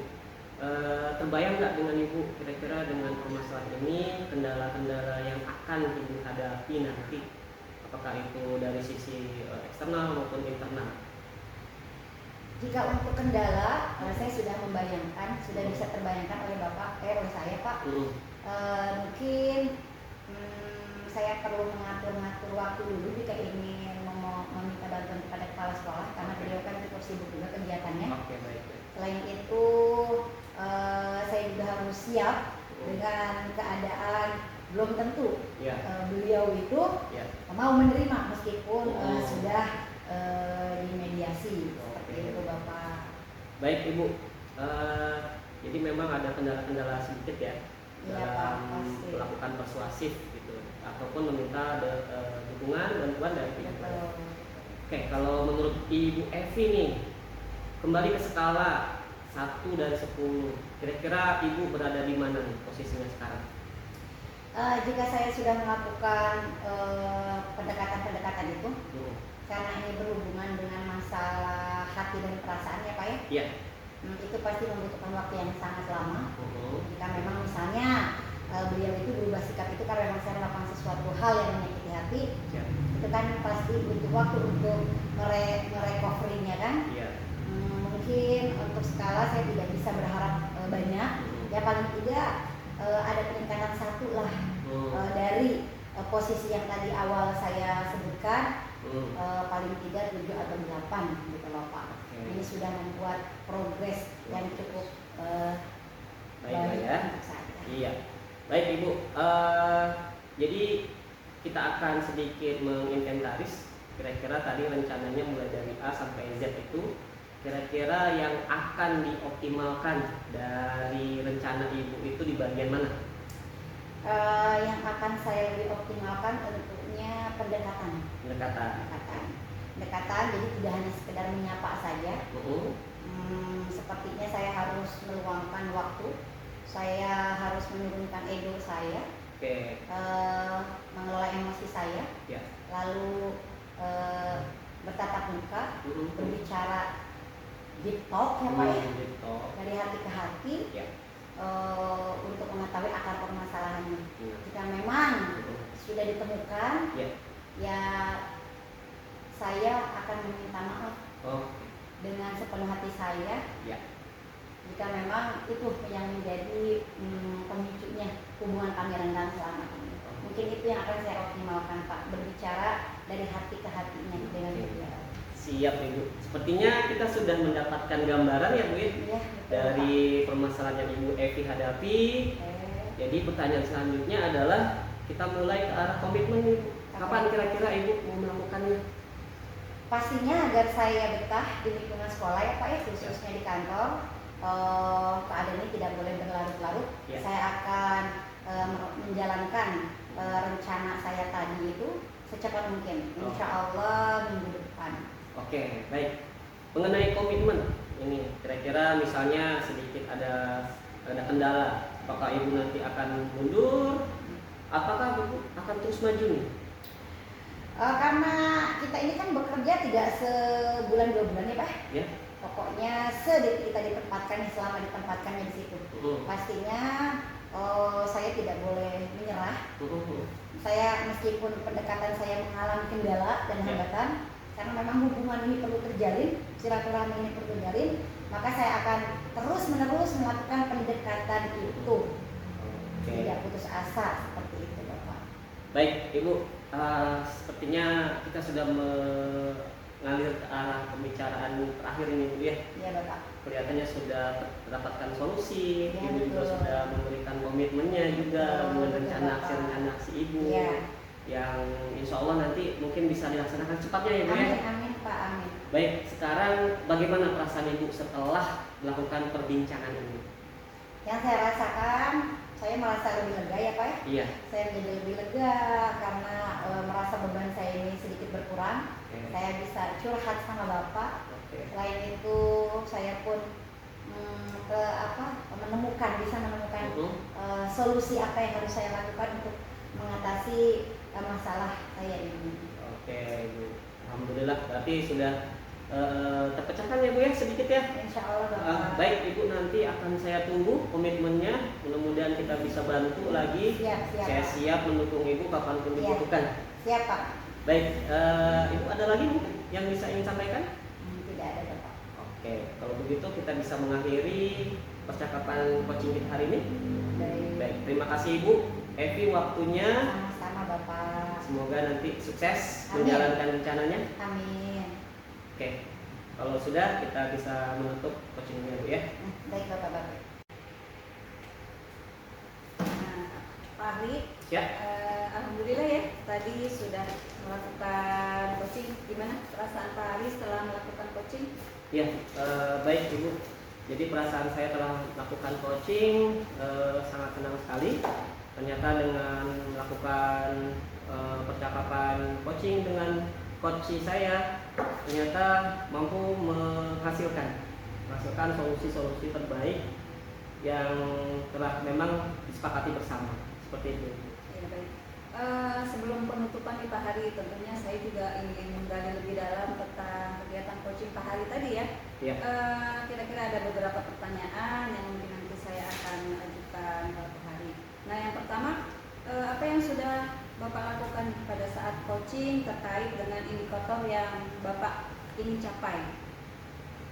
terbayang nggak dengan Ibu kira-kira dengan permasalahan ini kendala-kendala yang akan Ibu hadapi nanti, apakah itu dari sisi eksternal maupun internal? Jika untuk kendala, saya sudah membayangkan, sudah bisa terbayangkan oleh oleh saya Pak. Mungkin saya perlu mengatur waktu dulu jika ingin meminta bantuan kepada kepala sekolah, karena beliau kan cukup sibuk juga kegiatannya. Oke, baik. Selain itu, saya juga harus siap dengan keadaan belum tentu beliau itu mau menerima meskipun sudah dimediasi. Seperti itu Bapak. Baik Ibu, jadi memang ada kendala-kendala sedikit ya dalam pasti. melakukan persuasif gitu, ataupun meminta dukungan bantuan dari pihak lain. Oke, kalau menurut Ibu Evi nih, kembali ke skala 1 dari 10, kira-kira Ibu berada di mana nih posisinya sekarang? Jika saya sudah melakukan pendekatan-pendekatan itu, karena ini berhubungan dengan masalah hati dan perasaan ya Pak ya, Iya. Itu pasti membutuhkan waktu yang sangat lama. Jika memang misalnya beliau itu berubah sikap itu karena memang saya melakukan sesuatu hal yang menyakiti hati, itu kan pasti butuh waktu untuk merecovery-nya kan. Mungkin untuk skala saya tidak bisa berharap banyak, ya paling tidak ada peningkatan 1 lah dari posisi yang tadi awal saya sebutkan, paling tidak 7 atau 8 gitu loh Pak. Ini sudah membuat progres yang cukup baik ya. untuk saya. Iya. Baik Ibu, jadi kita akan sedikit menginventaris kira-kira tadi rencananya mulai dari A sampai Z itu kira-kira yang akan dioptimalkan dari rencana Ibu itu di bagian mana? Yang akan saya lebih optimalkan tentunya pendekatan, jadi tidak hanya sekedar menyapa saja. Sepertinya saya harus meluangkan waktu, saya harus menurunkan ego saya, mengelola emosi saya, lalu bertatap muka, berbicara deep talk ya Pak ya, dari hati ke hati, untuk mengetahui akar permasalahannya. Jika memang sudah ditemukan, ya saya akan meminta maaf dengan sepenuh hati saya. Jika memang itu yang menjadi pemicunya hubungan kami renggang selama ini, mungkin itu yang akan saya optimalkan Pak, berbicara dari hati ke hatinya dengan beliau. Siap Ibu. Sepertinya kita sudah mendapatkan gambaran ya Bu dari permasalahan yang Ibu Evi hadapi. Jadi pertanyaan selanjutnya adalah kita mulai ke arah komitmen Ibu. Kapan kira-kira Ibu mau melakukannya? Pastinya agar saya betah di lingkungan sekolah ya Pak ya, khususnya di kantor. Keadaan ini tidak boleh berlarut-larut. Saya akan menjalankan rencana saya tadi itu secepat mungkin, insya Allah minggu depan. Oke, baik. Mengenai komitmen ini, kira-kira misalnya sedikit ada kendala, apakah Ibu nanti akan mundur, apakah Ibu akan terus maju nih? Karena kita ini kan bekerja tidak sebulan 2 bulan ya Pak. Pokoknya sedetik kita ditempatkan, selama ditempatkannya di situ. Pastinya saya tidak boleh menyerah. Saya meskipun pendekatan saya mengalami kendala dan hambatan, karena memang hubungan ini perlu terjalin, silaturahmi ini perlu terjalin, maka saya akan terus-menerus melakukan pendekatan itu. Tidak putus asa, seperti itu Bapak. Baik Ibu, sepertinya kita sudah mengalir ke arah pembicaraan terakhir ini Bu ya. Iya Bapak. Kelihatannya sudah mendapatkan solusi, Ibu juga sudah memberikan komitmennya juga dengan rencana aksi Ibu. Yang insya Allah nanti mungkin bisa dilaksanakan cepatnya ya Bu ya. Amin Pak, amin. Baik, sekarang bagaimana perasaan Ibu setelah melakukan perbincangan ini? Yang saya rasakan, saya merasa lebih lega ya Pak ya. Saya menjadi lebih lega karena merasa beban saya ini sedikit berkurang, saya bisa curhat sama Bapak. Selain itu saya pun bisa menemukan solusi apa yang harus saya lakukan untuk mengatasi masalah saya ini. Oke, Ibu. Alhamdulillah berarti sudah terpecahkan ya Bu ya, sedikit ya. Insya Allah Bapak. Baik Ibu, nanti akan saya tunggu komitmennya. Mudah-mudahan kita bisa bantu lagi. Siap, Saya Pak. siap mendukung Ibu kapanpun dibutuhkan. Siap Pak. Baik, Ibu ada lagi mungkin yang bisa ingin sampaikan? Tidak ada Bapak. Oke, kalau begitu kita bisa mengakhiri percakapan coaching kita hari ini. Baik, terima kasih Ibu Evi waktunya. Sama-sama Bapak. Semoga nanti sukses Amin. menjalankan rencananya. Amin. Oke, kalau sudah kita bisa menutup coachingnya Bu ya. Baik Bapak. Nah, Pak Ahli, Siap. alhamdulillah ya tadi sudah melakukan coaching. Gimana perasaan Pak Ahli setelah melakukan coaching? Ya, baik Ibu. Jadi perasaan saya telah melakukan coaching sangat senang sekali. Ternyata dengan melakukan percakapan coaching dengan coach saya, ternyata mampu menghasilkan solusi-solusi terbaik yang telah memang disepakati bersama. Seperti itu. Ya, baik. Sebelum penutupan nih Pak Hari, tentunya saya juga ingin menggali lebih dalam tentang kegiatan coaching Pak Hari tadi ya. Ya. Kira-kira ada beberapa pertanyaan yang mungkin nanti saya akan ajukan ke Pak Hari. Nah, yang pertama, apa yang sudah Bapak lakukan pada saat coaching terkait dengan indikator yang Bapak ingin capai?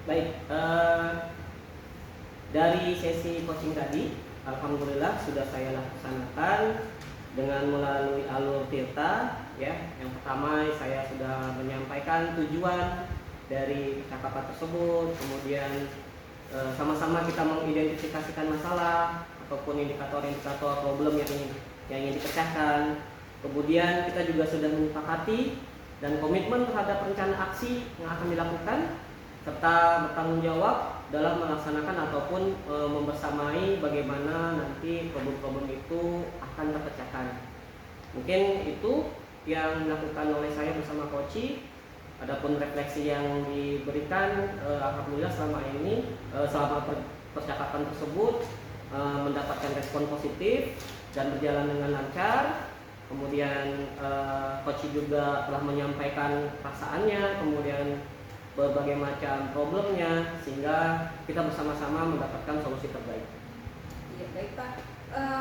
Baik, dari sesi coaching tadi, alhamdulillah sudah saya laksanakan dengan melalui alur Tirta ya. Yang pertama saya sudah menyampaikan tujuan dari percakapan tersebut, kemudian sama-sama kita mengidentifikasikan masalah ataupun indikator-indikator problem yang ingin dipecahkan. Kemudian kita juga sudah menyepakati dan komitmen terhadap rencana aksi yang akan dilakukan serta bertanggung jawab dalam melaksanakan ataupun membersamai bagaimana nanti problem-problem itu akan terpecahkan. Mungkin itu yang dilakukan oleh saya bersama Koci. Adapun refleksi yang diberikan, alhamdulillah selama ini selama percakapan tersebut mendapatkan respon positif dan berjalan dengan lancar. Kemudian Koci juga telah menyampaikan perasaannya, kemudian berbagai macam problemnya, sehingga kita bersama-sama mendapatkan solusi terbaik. Iya, baik Pak.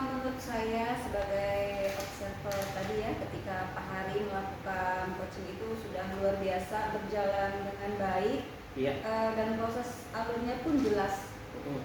Menurut saya sebagai observer tadi ya, ketika Pak Hari melakukan coaching itu sudah luar biasa berjalan dengan baik. Iya. Dan proses alurnya pun jelas.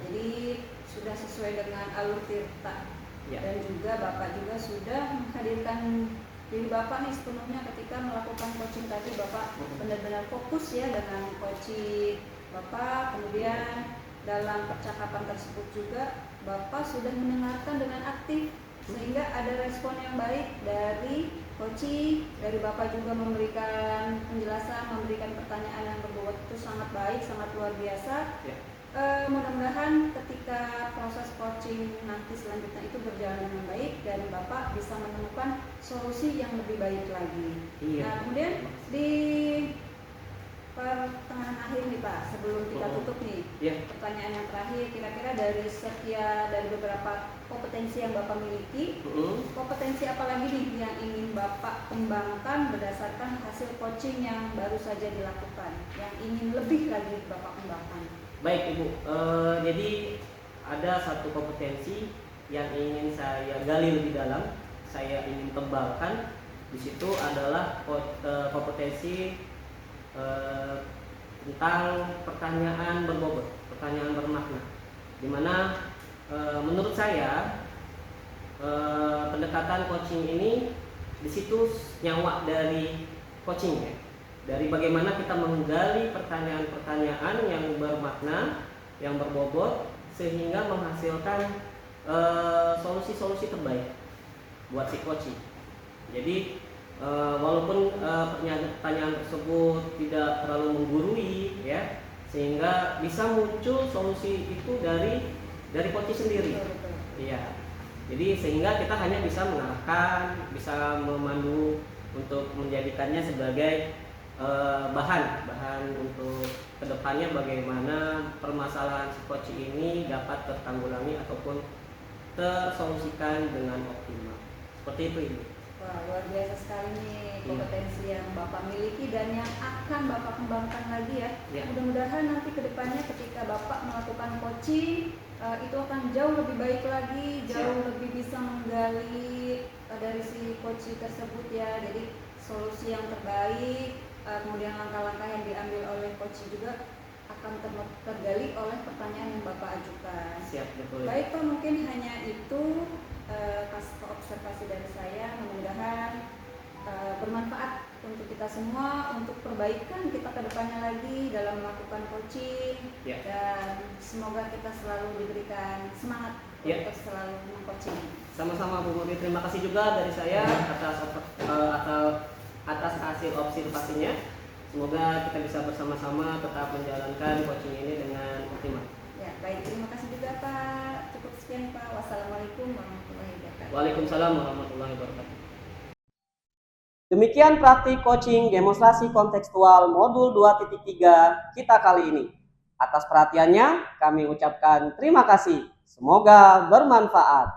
Jadi sudah sesuai dengan alur Tirta. Ya. Dan juga Bapak juga sudah menghadirkan diri Bapak nih sepenuhnya ketika melakukan coaching tadi. Bapak benar-benar fokus ya dengan coaching Bapak. Kemudian dalam percakapan tersebut juga Bapak sudah mendengarkan dengan aktif sehingga ada respon yang baik dari coaching, dari Bapak juga memberikan penjelasan, memberikan pertanyaan yang berbobot itu sangat baik, sangat luar biasa. Ya. Mudah-mudahan ketika proses coaching nanti selanjutnya itu berjalan dengan baik dan Bapak bisa menemukan solusi yang lebih baik lagi. Iya. Nah, kemudian di pertengahan akhir nih Pak, sebelum kita tutup nih, Ya. pertanyaan yang terakhir, kira-kira dari beberapa kompetensi yang Bapak miliki, kompetensi apa lagi nih yang ingin Bapak kembangkan berdasarkan hasil coaching yang baru saja dilakukan, yang ingin lebih lagi Bapak kembangkan? Baik Ibu, jadi ada satu kompetensi yang ingin saya gali lebih dalam, saya ingin kembangkan. Di situ adalah kompetensi tentang pertanyaan berbobot, pertanyaan bermakna. Dimana menurut saya pendekatan coaching ini di situ nyawa dari coaching ya. Dari bagaimana kita menggali pertanyaan-pertanyaan yang bermakna, yang berbobot, sehingga menghasilkan solusi-solusi terbaik buat si coaching. Jadi walaupun pertanyaan tersebut tidak terlalu menggurui, ya, sehingga bisa muncul solusi itu dari coaching sendiri. Iya. Jadi sehingga kita hanya bisa mengarahkan, bisa memandu untuk menjadikannya sebagai bahan untuk kedepannya bagaimana permasalahan si koci ini dapat tertanggulangi ataupun tersolusikan dengan optimal. Seperti itu Ibu. Wah, luar biasa sekali nih kompetensi yang Bapak miliki dan yang akan Bapak kembangkan lagi ya. Mudah-mudahan nanti kedepannya ketika Bapak melakukan coaching itu akan jauh lebih baik lagi, jauh lebih bisa menggali dari si coaching tersebut ya. Jadi solusi yang terbaik, kemudian langkah-langkah yang diambil oleh coach juga akan tergali oleh pertanyaan yang Bapak ajukan. Siap, betul. Baik Pak, mungkin hanya itu observasi dari saya. Mudah-mudahan bermanfaat untuk kita semua, untuk perbaikan kita ke depannya lagi dalam melakukan coaching dan semoga kita selalu diberikan semangat untuk selalu meng-coaching. Sama-sama Bu Murni, terima kasih juga dari saya atas hasil observasinya. Semoga kita bisa bersama-sama tetap menjalankan coaching ini dengan optimal. Ya, baik, terima kasih juga Pak. Cukup sekian Pak. Wassalamualaikum warahmatullahi wabarakatuh. Waalaikumsalam warahmatullahi wabarakatuh. Demikian praktik coaching demonstrasi kontekstual modul 2.3 kita kali ini. Atas perhatiannya kami ucapkan terima kasih. Semoga bermanfaat.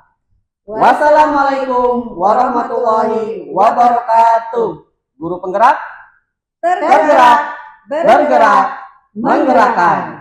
Wassalamualaikum warahmatullahi wabarakatuh. Guru penggerak, bergerak, menggerakkan.